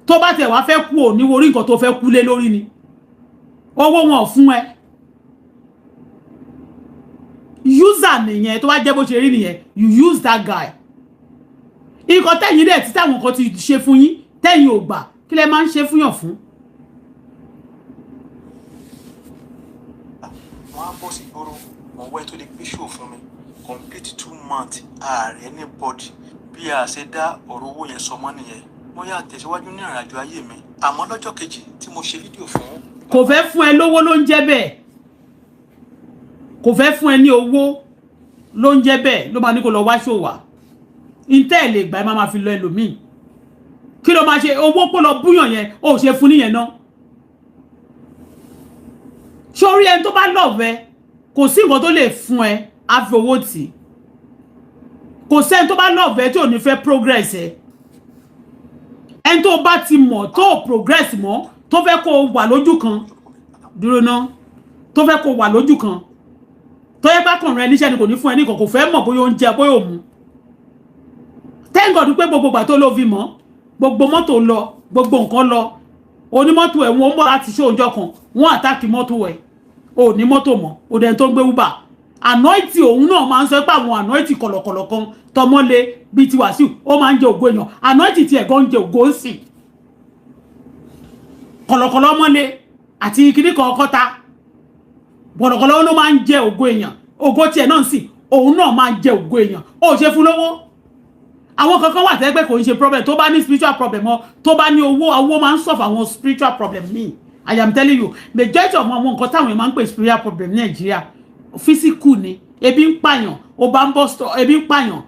Tó bá tẹ̀ wá fẹ́ kú ò ní orí nǹkan tó fẹ́ kú lé lórí ni. Owó wọn ò fún ẹ. User nìyẹn tó bá jẹ́ bó ṣe rí nìyẹn you use that guy nǹkan tẹ́yìn dẹ̀ tí táwọn kan ti ṣe fún yín tẹ́yìn ò gbà kí lẹ máa ń ṣe fún yàn fún. wọ́n á bọ́ sí gbòòrò wọ́n wẹ́ tó lè gbé ṣòwò fún mi complete 2 months ààrẹ ní bọ́ọ̀dì bí a ṣe dá ọ̀rọ̀ owó yẹn sọmọ́ nìyẹn mo yà tẹ̀síwájú ní ìrìnàjò ayé mi àmọ́ lọ́jọ́ kejì tí mo ṣe fídíò fún. kò fẹ́ fún ẹ lówó ló ń jẹ́ bẹ́ẹ̀ kò fẹ́ fún ẹ ní owó ló ń jẹ́ bẹ́ẹ̀ ló máa ní kó lọ wá ṣòwà intel lè gbà ẹ máa fi lọ ẹlòmíì kí ló máa ṣe owó pọ̀ lọ búyàn yẹn ó ṣe fún níyẹn náà sórí ẹni tó bá lọ́ọ̀fẹ́ kò sí nǹkan tó lè fún ẹ á fi owó tì kò sẹ́ni tó bá lọ́ọ̀fẹ́ tí ò ní fẹ́ progress ẹ ẹni tó bá ti mọ̀ tó progress mọ́ tó fẹ́ kó wà lójú kan dúró ná tó fẹ́ kó wà lójú kan tó yẹ bá kàn rẹ níṣẹ́ ni kò ní fún ẹ ní kò fẹ́ mọ̀ bóyá oúnjẹ bóyá òmu thank God pé gbogbo ìgbà tó ló fi mọ́ gbogbo mọ́tò lọ gbogbo nǹkan lọ onímọ́tò ẹ̀ wọ́n ń bọ̀ láti ṣó ọjọ́ kan wọ́n àtàkì mọ́tò ẹ̀ ò ní mọ́tò mọ́ ò dẹ̀ tó ń gbé uber anointi òun náà máa ń sọ pé àwọn anointi kọ̀lọ̀kọ̀lọ̀ kan tọmọ́lé bíi ti Wàsíù ó máa ń jẹ ògo èèyàn anointi ti ẹ̀gọ́ ń jẹ ògo ń sìn kọ̀lọ̀kọ̀lọ̀ mọ́lé àti kìnnì kan ọkọ́ta kọ̀lọ̀kọ̀lọ̀ ló máa ń jẹ ògo èèyàn ògo tiẹ̀ náà sì òun náà máa ń jẹ ògo èèyàn ó ṣe fún lówó àwọn kankan wà tẹ́gbẹ́ kò ń ṣe problem tó bá ní spiritual problem ọ tó bá ní owó máa ń solve àwọn spiritual problem ní I am telling you majority of àwọn nǹkan táwọn èèyàn máa ń pè spiritual problem ní Nàìjíríà physical ni ebi ń pààyàn ó bá ń bus stop ebi ń pààyàn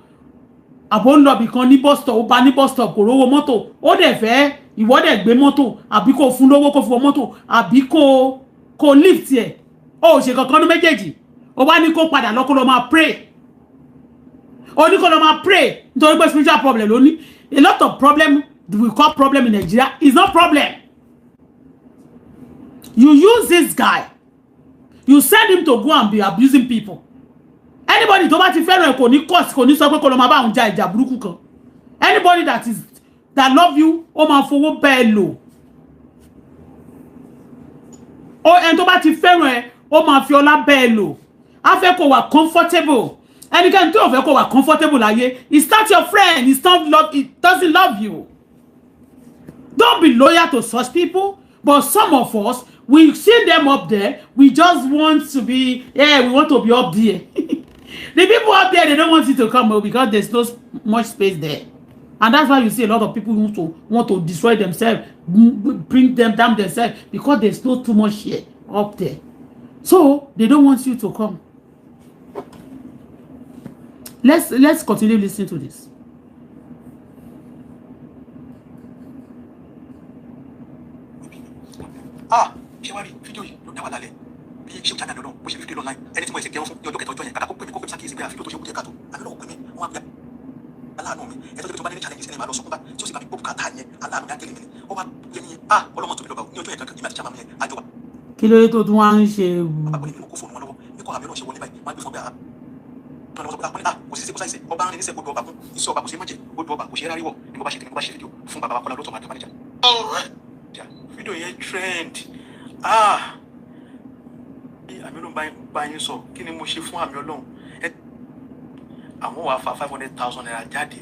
àbò ń lọ bì kan ní bus stop ó bá ní bus stop kò rówó mọ́tò ó dẹ̀ fẹ́ ìwọ dẹ̀ gbé mọ́tò àbí kò fún lówó kò fún mọ́tò àbí kò lift ẹ̀ ó ṣe kankan ní méjèèjì ó bá ní kó padà lọ kó lọ máa pray ó ní kó lọ máa pray nítorí pé spiritual problem ló ní a lot of problem we call problem in Nigeria is not problem you use this guy you send him to go and be abusing people anybody tó bá ti fẹ́ràn kò ní cause kò ní sọ pé kó lọ máa bá òun ja ìjà burúkú kan anybody that love you ó máa fowó bẹ́ẹ̀ lò ó ẹni tó bá ti fẹ́ràn ẹ ó máa fi ọlá bẹ́ẹ̀ lò á fẹ́ kó wà comfortable ẹnikẹ́ni tí ò fẹ́ kó wà comfortable láyé it's not your friend it doesn't love you don't be loyal to such people but some of us we see them up there we just want to be we want to be up there the people up there they don't want you to come because there's no much space there and that's why you see a lot of people want to destroy themselves bring them down themselves because there's no too much here up there so they don't want you to come. Let's continue listening to this. Ṣé wá rí fídíò yìí ló dá wà lálẹ́ bí ṣé o jáde àdọ́dọ́ bó ṣe fi fídíò online ẹni tí mo ẹ̀sẹ̀ gẹrun fún ní ọjọ́ kẹta ọjọ́ yẹn kàkà kó pè mí kó pè mí sákìyèsí pé fídíò tó ṣe kú díẹ̀ káàtó àbí lọ́wọ́ pè mí wọ́n á gbé aláàánú mi ẹ̀tọ́ tó bá ní challenges ẹni máa lọ sọkún bá tí ó sì bá mi gbó bùkátà yẹn aláàánú yẹn gẹ́lẹ́ mi ni ó wá yẹ ní ọlọ́mọ tóbi lọ́ba ní ọjọ́ yẹn kankan ìmọ̀ àti chama mi yẹn àjọ wa. Kí ló dé tó tún wá ń ṣe. bàbá pẹ̀lú ìmọ̀ kó fóònù wọn lọ́wọ́ ní kọ́ àmì ọlọ́ọ̀ṣẹ́ wọlé báyìí wọ́n á gbé fún ọbẹ̀ kò sí sẹ́kù sáìsẹ̀ ọba rán ní sẹ́kù odò ọba kún iṣẹ́ ọba kò sí mọ̀jẹ̀ odò ọba kò ṣe ráríwọ̀ ní bó bá ṣe kí ni bó bá ṣe fídíò fún bàbá wa Kọ́lá Olóòtú àti manager. fídíò yẹn trend àmì Ọlọ́run bá yín sọ kí ni mo ṣe fún àmì Ọlọ́run àwọn wàá fa 500,000 naira jáde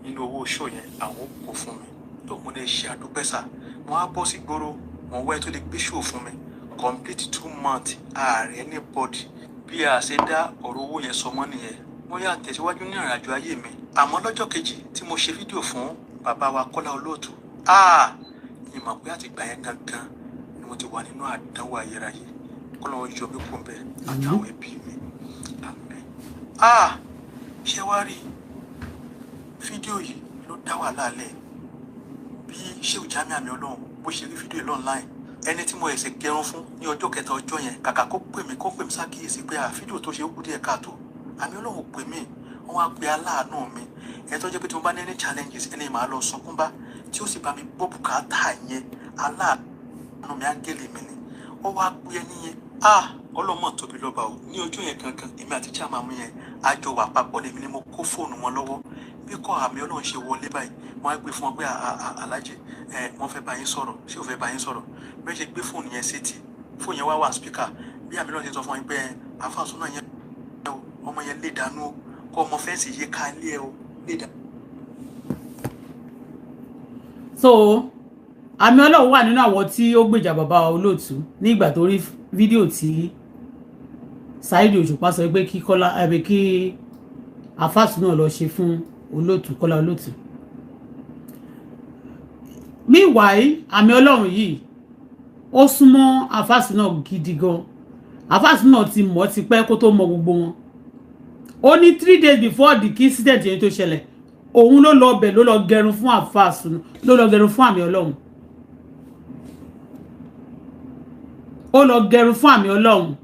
nínú owó ṣó yẹn àwọn kò fún mi tó mo lè ṣe àdúpẹ́ sà wọ́n á bọ́ sí gbòòrò wọ́n wẹ́ tó lè gbé ṣó fún mi complete 2 months ààrẹ ní bọ́ọ̀dì bí a ṣe dá ọ̀rọ̀ owó yẹn sọmọ́ nìyẹn mo yà tẹ̀síwájú ní ìrìnàjò ayé mi àmọ́ lọ́jọ́ kejì tí mo ṣe fídíò fún bàbá wa Kọ́lá Olóòtú ìmọ̀ pé àtìgbà yẹn gangan ni mo ti wà nínú àdánwò ayérayé Kọ́lá yọ mí kúrò bẹ́ẹ̀ àtàwọn ẹbí mi àmín. ṣé wá rí fídíò yìí ló dá wà lálẹ́ bí Shehu Jamiu Àmì Ọlọ́run bó ṣe rí fídíò yìí online ẹni tí mo ẹ̀sẹ̀ gẹrun fún ní ọjọ́ kẹta ọjọ́ yẹn kàkà kó pè mí sákìyèsí pé fídíò tó ṣe ó kú díẹ̀ káàtó Àmì Ọlọ́run pè mí wọ́n á pe aláàánú mi ẹ tó jẹ́ pé tí mo bá ní any challenges ẹni màá lọ sọkún bá tí ó sì bá mi gbọ́ bùkátà yẹn aláàánú mi áńgẹ́lì mi ni ó wá pe ẹni yẹn ọlọ́mọ tóbi lọ́ba o ní ọjọ́ yẹn gangan èmi àti chairman mi yẹn àjọ wà papọ̀ lèmi ni mo kó fóònù wọn lọ́wọ́ bí kò Àmì Ọlọ́run ṣe wọlé báyìí wọ́n á gbé fún wọn pé alájẹ wọ́n fẹ́ bá yín sọ̀rọ̀ ṣé ò fẹ́ bá yín sọ̀rọ̀ bẹ́ẹ̀ ṣe gbé fóònù yẹn sétí fóònù yẹn wá wà speaker bí Àmì Ọlọ́run ṣe sọ fún wọn pé àfàsúnà yẹn ọmọ yẹn lè dànù kọ́ ọmọ fẹ́ǹsì yé ká lé lè dànù. So Àmì Ọlọ́run wà nínú àwọn tí ó gbèjà bàbá Olóòtú nígbà tó rí fídíò tí Saheed Òṣùpá sọ pé kí Kọ́lá kí Àfàsúnà lọ ṣe fún Olóòtú Kọ́lá Olóòtú. Meanwhile Àmì Ọlọ́run yìí ó súnmọ́ Àfàsúnà gidi gan. Àfàsúnà ti mọ̀ ti pẹ́ kó tó mọ gbogbo wọn. Ó ní 3 days before the incident yẹn tó ṣẹlẹ̀ òun ló lọ bẹ̀ ló lọ gẹrun fún Àfàsúnà ló lọ gẹrun fún Àmì Ọlọ́run. Ó lọ gẹrun fún Àmì Ọlọ́run.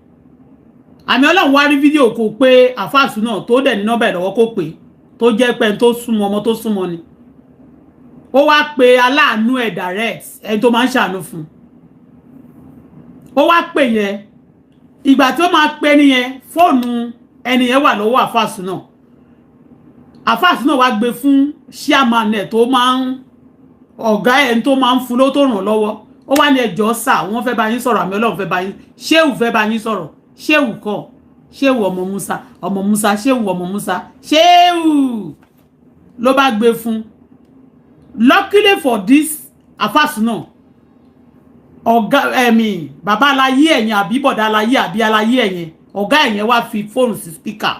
Àmì Ọlọ́run wá rí fídíò kó pé Àfàsúnà tó dẹ̀ ní nọ́mbà lọ́wọ́ kó pé tó jẹ́ pé tó súnmọ́ ọmọ tó súnmọ́ ni. Ó wá pe aláàánú ẹ̀ direct ẹni tó máa ń ṣàánú fún. Ó wá pè yẹn ìgbà tí ó máa pè nìyẹn fóònù ẹni yẹn wà lọ́wọ́ Àfàsúnà. àfáàsì náà wá gbé fún chairman ẹ̀ tó máa ń ọ̀gá ẹ̀ tó máa ń fún ló tó ràn lọ́wọ́ ó wá ní ẹjọ́ sà wọ́n fẹ́ bá yín sọ̀rọ̀ àmì Ọlọ́run fẹ́ bá yín ṣéwù fẹ́ bá yín sọ̀rọ̀ ṣéwù kọ́ ṣéwù ọmọ Musa ṣéwù ọmọ Musa ṣéwù ló bá gbé fún. Luckily for this àfáàsì náà ọ̀gá ẹ̀mí bàbá aláyé ẹ̀yìn àbí bọ̀dá aláyé àbí aláyé ẹ̀yìn ọ̀gá ẹ̀yìn wá fi fóònù sí speaker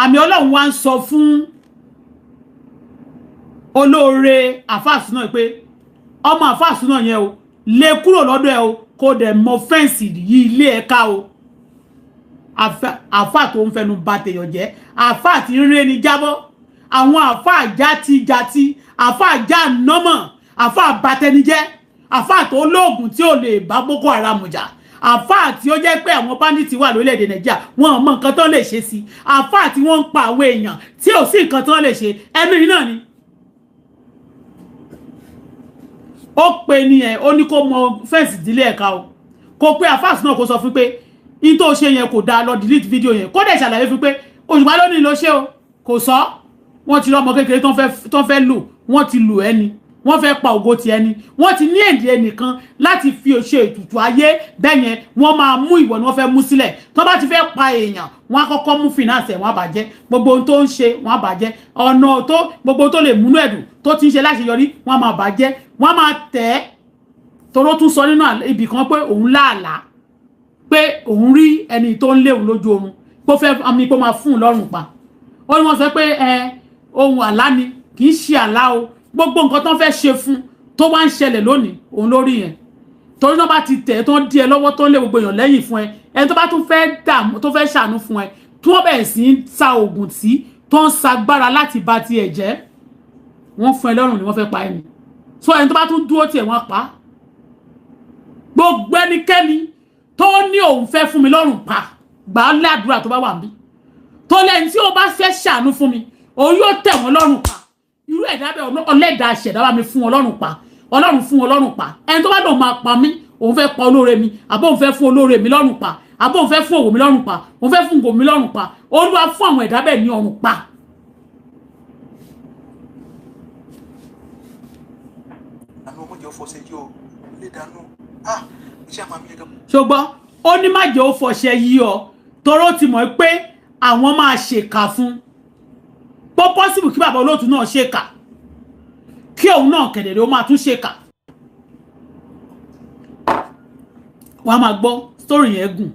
àmì Ọlọ́run wá ń sọ fún olóore àfáàsì náà pé ọmọ àfáàsì náà yẹn o lè kúrò lọ́dọ̀ ẹ o kó dẹ̀ mọ fẹ́ǹsì yí ilé ẹ̀ka o àfáà tó ń fẹnu bà tèèyàn jẹ́ àfáà tí ń ré ni jábọ́ àwọn àfáà játijàti àfáà já nọ́mọ̀ àfáà bàtẹnijẹ́ àfáà tó lóògùn tí ò lè bá Boko Haram jà àfáà tí ó jẹ́ pé àwọn bandits wà lórílẹ̀-èdè Nàìjíríà wọn ò mọ nǹkan tó lè ṣe sí àfáà tí wọ́n ń pa àwọn èèyàn tí ò sí nǹkan tó lè ṣe ẹnu yìí náà ni. ó pe ni ẹ ó ní kó mọ fẹ́ǹsì ìdílé ẹ̀ka o kó pé àfáàsì náà kó sọ fún pé in tó ṣe yẹn kò dáa lọ delete video yẹn kó dẹ̀ ṣàlàyé fún pé Òṣùpá ló ní ló ṣe o kò sọ wọ́n ti rí ọmọ kékeré tó fẹ́ lù wọ́n ti lù ẹni wọ́n fẹ́ pa ògo ti ẹni wọ́n ti ní èdè ẹnìkan láti fi ṣe ètùtù ayé bẹ́yẹn wọ́n máa mú ìwọ ni wọ́n fẹ́ mú sílẹ̀ tó bá ti fẹ́ pa èèyàn wọ́n á kọ́kọ́ mú finance wọ́n á bàjẹ́ gbogbo ohun tó ń ṣe wọ́n á bàjẹ́ ọ̀nà tó gbogbo tó lè múnú ẹ̀dùn tó ti ń ṣe láṣeyọrí wọ́n á máa bàjẹ́ wọ́n á máa tẹ̀ ẹ́ toró tún sọ nínú ibì kan pé òun láàlá pé òun rí ẹni tó ń léwu lójú oorun pé ó fẹ́ àmì pé ó máa fún un lọ́rùn pa ó ní wọ́n sọ pé ohun àlá ni kì í ṣe àlá o gbogbo nǹkan tó ń fẹ́ ṣe fún tó wá ń ṣẹlẹ̀ lónìí òun lórí yẹn torí náà bá ti tẹ̀ tó ń dí ẹ lọ́wọ́ tó ń lé gbogbo èèyàn lẹ́yìn fún ẹ ẹni tó bá tún fẹ́ dààmú tó fẹ́ ṣàánú fún ẹ tí wọ́n bẹ̀rẹ̀ sí ń sa oògùn tí tó ń sagbára láti ba ti ẹ̀ jẹ́ wọ́n fún ẹ lọ́rùn ni wọ́n fẹ́ pa ẹni so ẹni tó bá tún dúró tiẹ̀ wọ́n pa gbogbo ẹnikẹ́ni tó ní òun fẹ́ fún mi lọ́rùn pa gbà á ládùúrà tó bá wà mí tó lẹ́yìn tí ó bá fẹ́ ṣàánú fún mi òun yóò tẹ̀ wọ́n lọ́rùn pa irú ẹ̀dá bẹ́ẹ̀ ọlẹ́dà ṣẹ̀dá bá mi fún Ọlọ́run pa Ọlọ́run fún Ọlọ́run pa ẹni tó bá dùn máa pa mí òun fẹ́ pa olóore mi àbó òun fẹ́ fún olóore mi lọ́rùn pa àbó òun fẹ́ fún òwò mi lọ́rùn pa òun fẹ́ fún òwò mi lọ́rùn pa Olúwa fún àwọn ẹ̀dá bẹ́ẹ̀ ní ọrùn pa. àmì ọmọ jẹ́ ọ̀fọ̀ ṣẹ́jú o lè dànù iṣẹ́ àmàmì ẹ̀dọ́. ṣùgbọ́n ó ní má jẹ́ ó fọṣẹ yí ọ toró ti mọ̀ pé àwọn máa ṣèkà fún bó possible kí bàbá olóòtú náà ṣèkà kí òun náà kẹ̀dẹ̀rẹ̀ ó máa tún ṣèkà wàá máa gbọ́ story yẹn gùn.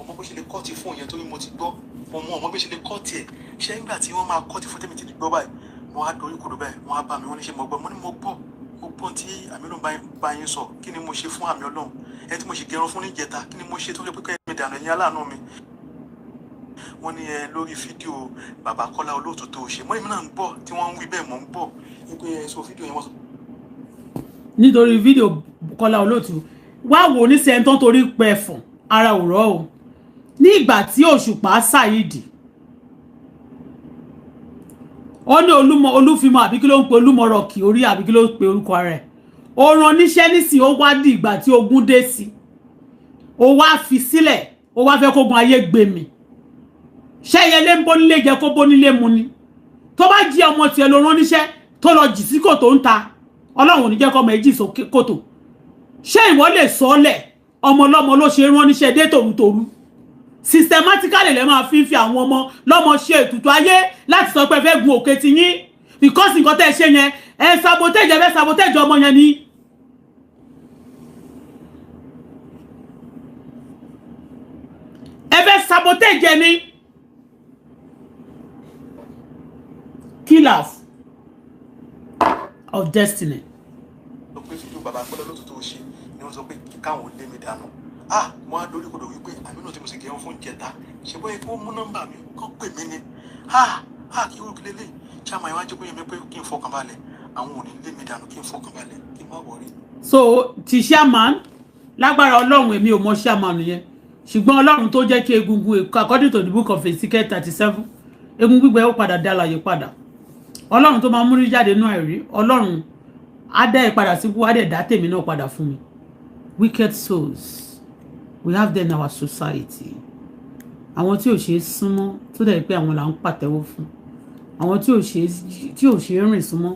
ọmọ bó ṣe lè kọ́ọ̀tì fún òyìn torí mo ti gbọ́ ọmọ bó ṣe lè kọ́ọ̀tì ẹ̀ ṣé nígbà tí wọ́n máa kọ́ọ̀tì fún tèmi ti gbọ́ báyìí wọ́n á dorí kodò báyìí wọ́n á bá mi wọ́n ní ṣe mo gbọ́ mo ní mo gbọ́ tí àmì Ọlọ́run bá yín sọ kí ni mo ṣe fún àmì Ọlọ́run ẹni tí mo ṣe gẹrun fún níjẹta kí ni mo ṣe tó lè pé kẹ́mi dànù ẹ̀yìn aláàánú mi wọ́n ní lórí fídíò bàbá Kọ́lá Olóòtú tó ṣe mọ́ èmi náà ń gbọ́ tí wọ́n ń wí bẹ́ẹ̀ mọ́ ń gbọ́ wípé so fídíò yẹn wọ́n sọ. nítorí fídíò Kọ́lá Olóòtú wá wò ní sẹ́ńtọ́ torí pẹ́ fún ara òrọ́ o ní ìgbà tí Òṣùpá Saheed ó ní Olúfimọ àbí kí ló ń pe Olúmọrọ̀kì orí àbí kí ló ń pe orúkọ rẹ̀ ó rán níṣẹ́ nísìn ó wá di ìgbà tí ogun dé sí ó wá fi sílẹ̀ ó wá fẹ́ kógun ayé gbé mi ṣé ẹyẹlé ń bó nílé jẹ kó bó nílé mu ni tó bá jí ọmọ tiẹ̀ ló rán níṣẹ́ tó lọ jì sí kòtò ń ta Ọlọ́run ò ní jẹ́ kó ọmọ ẹ̀ jì sókè kòtò ṣé ìwọ lè sọ ọ́lẹ̀ ọmọ lọ́mọ ló ṣe rán níṣẹ́ dé tòrútòrú systematically lè máa fi àwọn ọmọ lọ́mọ ṣe ètùtù ayé láti sọ pé fẹ́ gun òkè ti yín because nǹkan tẹ́ ṣe yẹn ẹ sabotage fẹ́ sabotage ọmọ yẹn ni. ẹ fẹ́ sabotage ni. Killers of destiny. sọ pé fídíò bàbá Kọ́lá Olóòtú tó ṣe ni wọ́n sọ pé káwọn lé mi dànù mo á lórí kodò wípé àmì náà tí mo sì gẹ̀rún fún jẹta ṣe bóyá kí wọ́n mú nọ́mbà mi kọ́ pè mí ni kí wọ́n kílé lè ṣá máa wá jẹ́ pé yẹn pé kí n fọkàn balẹ̀ àwọn ò ní lé mi dànù kí n fọkàn balẹ̀ kí n má wọrí. so ti chairman lágbára Ọlọ́run èmi ò mọ chairman yẹn ṣùgbọ́n Ọlọ́run tó jẹ́ kí egungun according to the book of Ezekiel 37 egun gbígbẹ ó padà dá láyé padà Ọlọ́run tó máa múrí jáde náà ẹ̀rí Ọlọ́run á dá ẹ̀ padà síkú á dẹ̀ dá tèmi náà padà fún mi wicked souls we have them in our society àwọn tí ò ṣe súnmọ́ tó dẹ̀ pé àwọn là ń pàtẹ́wọ́ fún àwọn tí ò ṣe rìn súnmọ́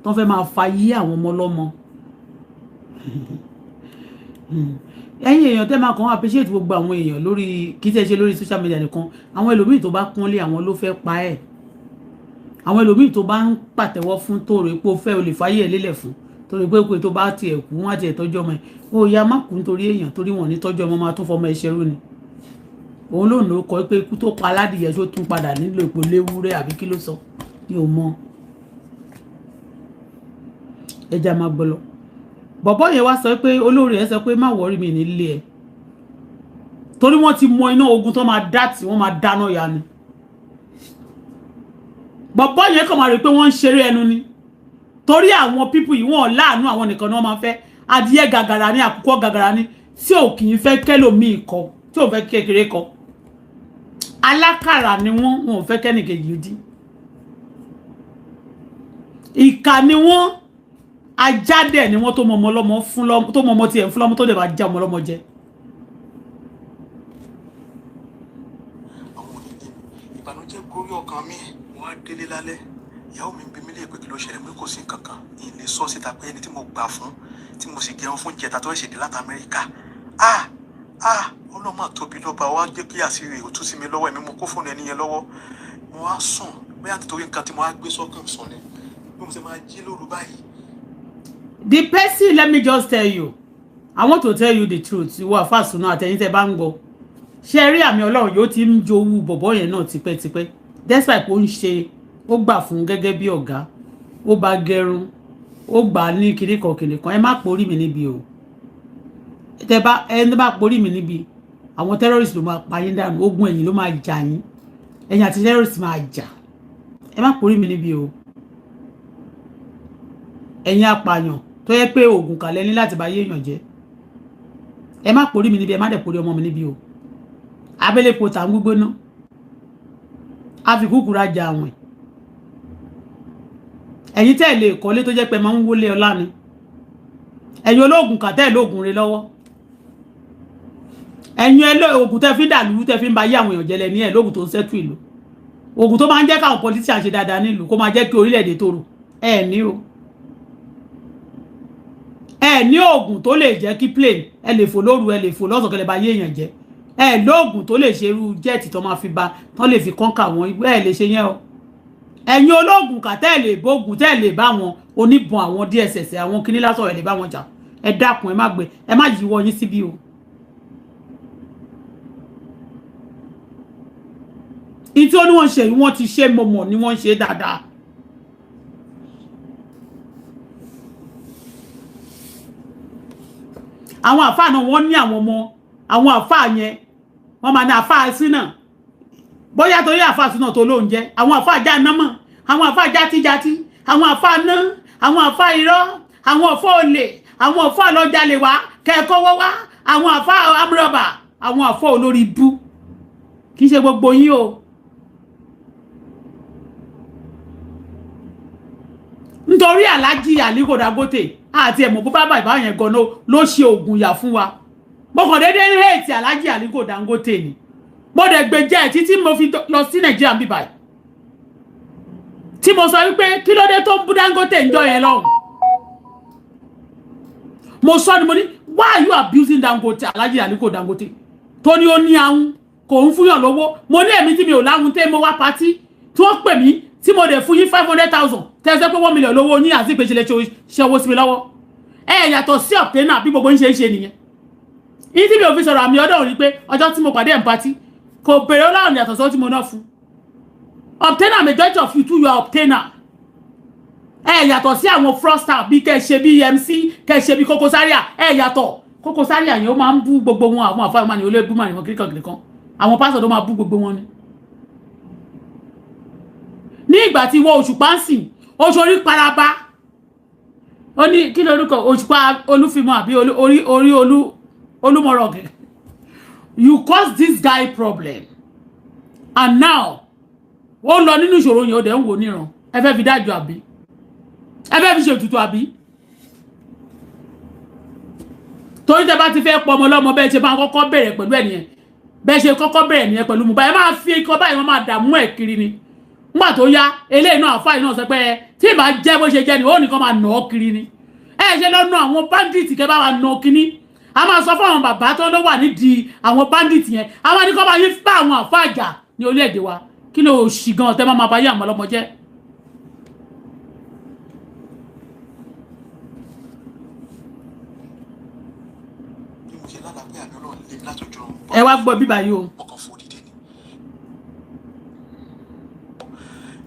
tó fẹ́ máa fa yí àwọn ọmọ ọlọ́mọ ẹ̀yin èèyàn tẹ́ máa kàn appreciate gbogbo àwọn èèyàn lórí kì í tẹ́ ṣe lórí social media nìkan àwọn ẹlòmíì tó bá kúnlé àwọn ló fẹ́ pa ẹ̀ àwọn ẹlòmíì tó bá ń pàtẹ́wọ́ fún tó rè pé ó fẹ́ o lè fàyè ẹ̀ lélẹ̀ fún torí pé tó bá tiẹ̀ kú wọ́n á tiẹ̀ tọ́jú ọmọ ẹ̀ ó ya má kú nítorí èèyàn torí wọn ní tọ́jú ọmọ máa tún fọmọ ẹ̀ ṣerú ni òun lòun ló kọ pé ikú tó pa aládìyẹ tó tún padà nílò ipò léwúrẹ́ àbí kí ló sọ ní o mọ ẹja máa gbọ́ lọ bọ̀bọ́ yẹn wá sọ pé olórí ẹ̀ sọ pé má wọrí mi nílé ẹ̀ torí wọ́n ti mọ iná ogun tó máa dá tí wọ́n máa dáná ya ni bọ̀bọ́ yẹn kàn máa rí pé wọ́n ń ṣeré ẹnu ni torí àwọn pípù yìí wọ́n láàánú àwọn nìkan ni wọ́n máa fẹ́ adìyẹ gàgàrà ní àkùkọ gàgàrà ní tí ò kì í fẹ́ kẹ́lòmíì kọ tí ò fẹ́ kékeré kọ alákàrà ni wọ́n ò fẹ́ kẹ́nìkejì dí ìkà ni wọ́n ajádẹ̀ ni wọ́n tó mọ ọmọ ọlọ́mọ fún lọ́mọ tó mọ ọmọ tiẹ̀ fún lọ́mọ tó dẹ̀ bá já ọmọ ọlọ́mọ jẹ. àwọn òyìnbó ìbànújẹ́ gorí ọkàn mi wọ́n á délé lálẹ́ ìyàwó mi ń bi mí lé pé kí ló ṣẹlẹ̀ pé kò sí nǹkan kan ìlé sọ síta pé ẹni tí mo gbà fún tí mo sì gẹrun fún jẹta tó ṣèdè láti Amẹ́ríkà ọlọ́mọ tóbi lọ́ba wa jẹ́ kí àṣírí ò tú sí mi lọ́wọ́ ẹ̀mí mo kó fóònù ẹni yẹn lọ́wọ́ mo wá sùn bóyá nítorí nǹkan tí mo wá gbé sọ́kàn sùn ni bí mo ṣe máa jí lóru báyìí. The person, let me just tell you, I want to tell you the truth. Ìwọ àfàsùn náà àtẹ̀yìn tẹ́ bá ń gbọ́. Ṣé rí àmì Ọlọ́run yóò ti ń jowú bọ̀bọ́ yẹn náà tipẹ́tipẹ́. Despite pé ó ń ṣe, ó gbà fún gẹ́gẹ́ bí ọ̀gá, ó bá gẹrun, ó gbà ní kìnìkan. Ẹ má porí mi níbi o. Ẹni bá porí mi níbi, àwọn terrorists ló máa pa yín dànù, ogun ẹ̀yìn ló máa jà yín. Ẹ̀yin àti terrorists máa jà. Ẹ má porí mi níbi o. Ẹ̀yin apààyàn tó yẹ pé oògùn kàlẹ́ ní láti bá yé èèyàn jẹ́ ẹ má porí mi níbi ẹ má dẹ̀ porí ọmọ mi níbi o abẹ́lé po tà ń gbígbóná àfikúkú rajà àwìn ẹ̀yin tẹ́ lè kọ́lé tó jẹ́ pé máa ń wọlé ọlá ni ẹ̀yin olóògùn kà tẹ́ lóògùn rẹ lọ́wọ́ ẹ̀yin oògùn tẹ́ fi ń dàlúrú tẹ́ fi ń ba yé àwọn èèyàn jẹ́lẹ̀ ní ẹ̀ lóògùn tó ń sẹ́tù ìlú oògùn tó máa ń jẹ́ káwọn politician ṣe dáadáa nílùú kó máa jẹ́ kí orílẹ̀-èdè tòrò ẹ̀ ní o ẹ ní oògùn tó lè jẹ́ kí plane ẹ lè fò lóru ẹ lè fò lọ́sàn kẹlẹ́ bá yé èèyàn jẹ́ ẹ lóògùn tó lè ṣerú jẹ́ẹ̀tì tó máa fi ba tán lè fi kọ́ńkà wọn ẹ lè ṣe yẹn o ẹ̀yin olóògùn kà tẹ́ lè bóògùn tẹ́ lè bá wọn oníbọn àwọn DSS àwọn kíní lásán ẹ lè bá wọn jà ẹ dákun ẹ má yíwọ́ yín síbí o. ìtí ó ní wọ́n ṣe wọ́n ti ṣe mọ̀mọ̀ ni wọ́n ṣe dáadáa. àwọn àfáà náà wọ́n ní àwọn ọmọ àwọn àfáà yẹn wọ́n máa ní àfáà sínà bóyá torí àfáà sínà tó lóun jẹ́ àwọn àfáà já námọ̀ àwọn àfáà játíjátí àwọn àfáà ná àwọn àfáà irọ́ àwọn àfáà olè àwọn àfáà lọ́jàlè wá kẹ́ẹ̀kọ́wọ́ wá àwọn àfáà amúrọ̀bà àwọn àfáà olórí bú kì í ṣe gbogbo yín o nítorí Alhaji Aliko Dangote àti ẹ̀mọ̀ bó bá bàbá yẹn gan ló ṣe oògùn ìyà fún wa mọ̀kàn dédé ń hate Alhaji Aliko Dangote ni mo dẹ̀ gbé jẹ́ títí mo fi lọ sí Nàìjíríà bí báyìí tí mo sọ wípé kí ló dé tó ń bú Dangote ń jọ yẹn lọ́hùn mo sọ ni mo ní why are you abusing Dangote Alhaji Aliko Dangote tó ní ó ní ahun kò ń fúnyàn lówó mo ní èmi tí mi ò láhun tẹ́ mo wá patí tí wọ́n pè mí tí mo dẹ̀ fún yín 500,000 tẹ́sẹ́ pé 1 million lówó ní àti ìpèsè ṣe owó sí mi lọ́wọ́ yàtọ̀ sí ọ̀tẹ́nà bí gbogbo ń ṣe nìyẹn ní tí mi ò fi sọ̀rọ̀ àmì ọdọ̀ rí pé ọjọ́ tí mo pàdé empathy kò bèrè ọlọ́run yàtọ̀ sọ́ tí mo náà fún ọ̀tẹ́nà majority of you too you are ọ̀tẹ́nà yàtọ̀ sí àwọn fraudster bí kẹ́ ṣe bí MC kẹ́ ṣe bí Koko Zaria yàtọ̀ Koko Zaria yẹn ó máa ń bú gbogbo wọn àwọn àfáà ìmọ̀ olóògbé mọ̀ níwọ̀n kíríkan àwọn pásọ̀ tó máa bú gbogbo wọn ni ní ìgbà tí wọ́n Òṣùpá ń sìn oṣù orí paraba ó ní kí lórúkọ Òṣùpá Olúfimọ àbí orí Olúmọrọ̀gẹ̀ you cause this guy problem and now ó lọ nínú ìṣòro yẹn ó dẹ̀ ń wò níran ẹ fẹ́ fi dájọ́ àbí ẹ fẹ́ fi ṣe ètùtù àbí torí tẹ́ bá ti fẹ́ pọ̀ ọmọ lọ́mọ bẹ́ẹ̀ ṣe máa kọ́kọ́ bẹ̀rẹ̀ pẹ̀lú ẹnìyẹn bẹ́ẹ̀ ṣe kọ́kọ́ bẹ̀rẹ̀ nìyẹn pẹ̀lú Mohbad ẹ máa fi ikọ́ báyìí wọ́n máa dààmú ẹ̀ kiri ni nígbà tó yá eléyìí náà àfáà náà sọ pé tí ìbá jẹ́ bó ṣe jẹ́ ni ó nìkan máa nà ọ́ kiri ni ẹ ṣe lọ́nà àwọn bandit kẹ́ bá wa nà kíní a máa sọ fún àwọn bàbá tó ló wà nídìí àwọn bandit yẹn a máa ní kọ́ máa yí bá àwọn àfáà jà ní orílẹ̀-èdè wa kí ló ṣì gan tẹ́ máa bá yé àwọn ọlọ́mọ jẹ́. ẹ wá gbọ́ bíbá yìí o. mo kàn fò dìde ni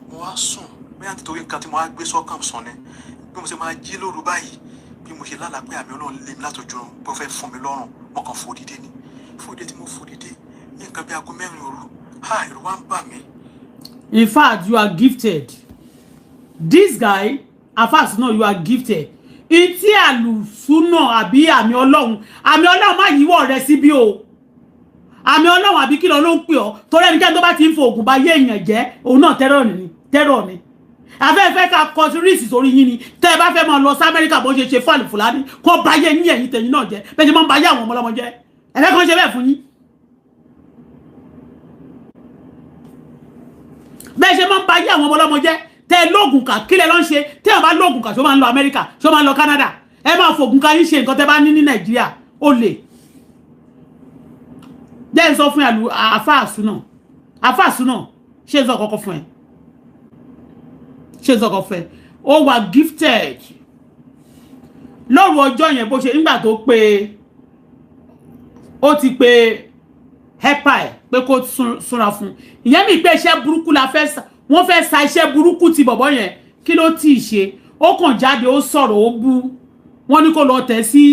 mo wá sùn bóyá nítorí nǹkan tí mo wá gbé sọ́kàn sùn ni bí mo ṣe máa jí lóru báyìí bí mo ṣe lálàá pé àmì Ọlọ́run lé mi látọjú oorun bó fẹ́ fún mi lọ́rùn mo kàn fò dìde ni fòdìde tí mo fò dìde ní nǹkan bí aago 4 òru ẹ̀rù wá ń bà mí. In fact, you are gifted. This guy, afas no, you are gifted. Iti àlùsúnà àbí àmì Ọlọ́run má yíwọ́ rẹ̀ síbí o. Àmì Ọlọ́run àbí kí ló ń pè ọ́ torí ẹnikẹ́ni tó bá ti ń fo ògùn bá yé èèyàn jẹ́ òun náà terror ni. Afẹ́fẹ́ ká kọsírísì sórí yín ni tẹ́ ẹ bá fẹ́ máa lọ sí Amẹ́ríkà bó ṣe fàlì fúlàní kó bá yé yín ẹ̀yìn tẹ̀yìn náà jẹ́ bẹ́ẹ̀ ṣe máa ń bá yé àwọn ọmọlọ́mọ jẹ́ ẹ̀fẹ́ kan ṣe bẹ́ẹ̀ fún yín. Bẹ́ẹ̀ ṣe máa ń bá yé àwọn ọmọlọ́mọ jẹ́ tẹ́ lóògùn kà kílẹ̀ ló ń ṣe tẹ́ ẹ bá lóògùn kà ṣó máa ń lọ Amẹ́ríkà ṣó máa ń lọ Canada ẹ máa fògùn ká yín ṣe nǹkan tẹ́ bá ní Nàìjíríà ó lè. Jẹ́ ń sọ fún àfáàsù náà ṣé ń sọ kọ́kọ́ fún ẹ ṣé ń sọ kọ́kọ́ fún ẹ ó wà gifted lóru ọjọ́ yẹn bó ṣe nígbà tó pé ó ti pé hepa ẹ̀ pé kó súnra fún ìyẹn mi pé iṣẹ́ burúkú la wọ́n fẹ́ sa iṣẹ́ burúkú ti bọ̀bọ̀ yẹn kí ló tí ì ṣe ó kàn jáde ó sọ̀rọ̀ ó bú wọ́n ní kó lọ tẹ̀ sí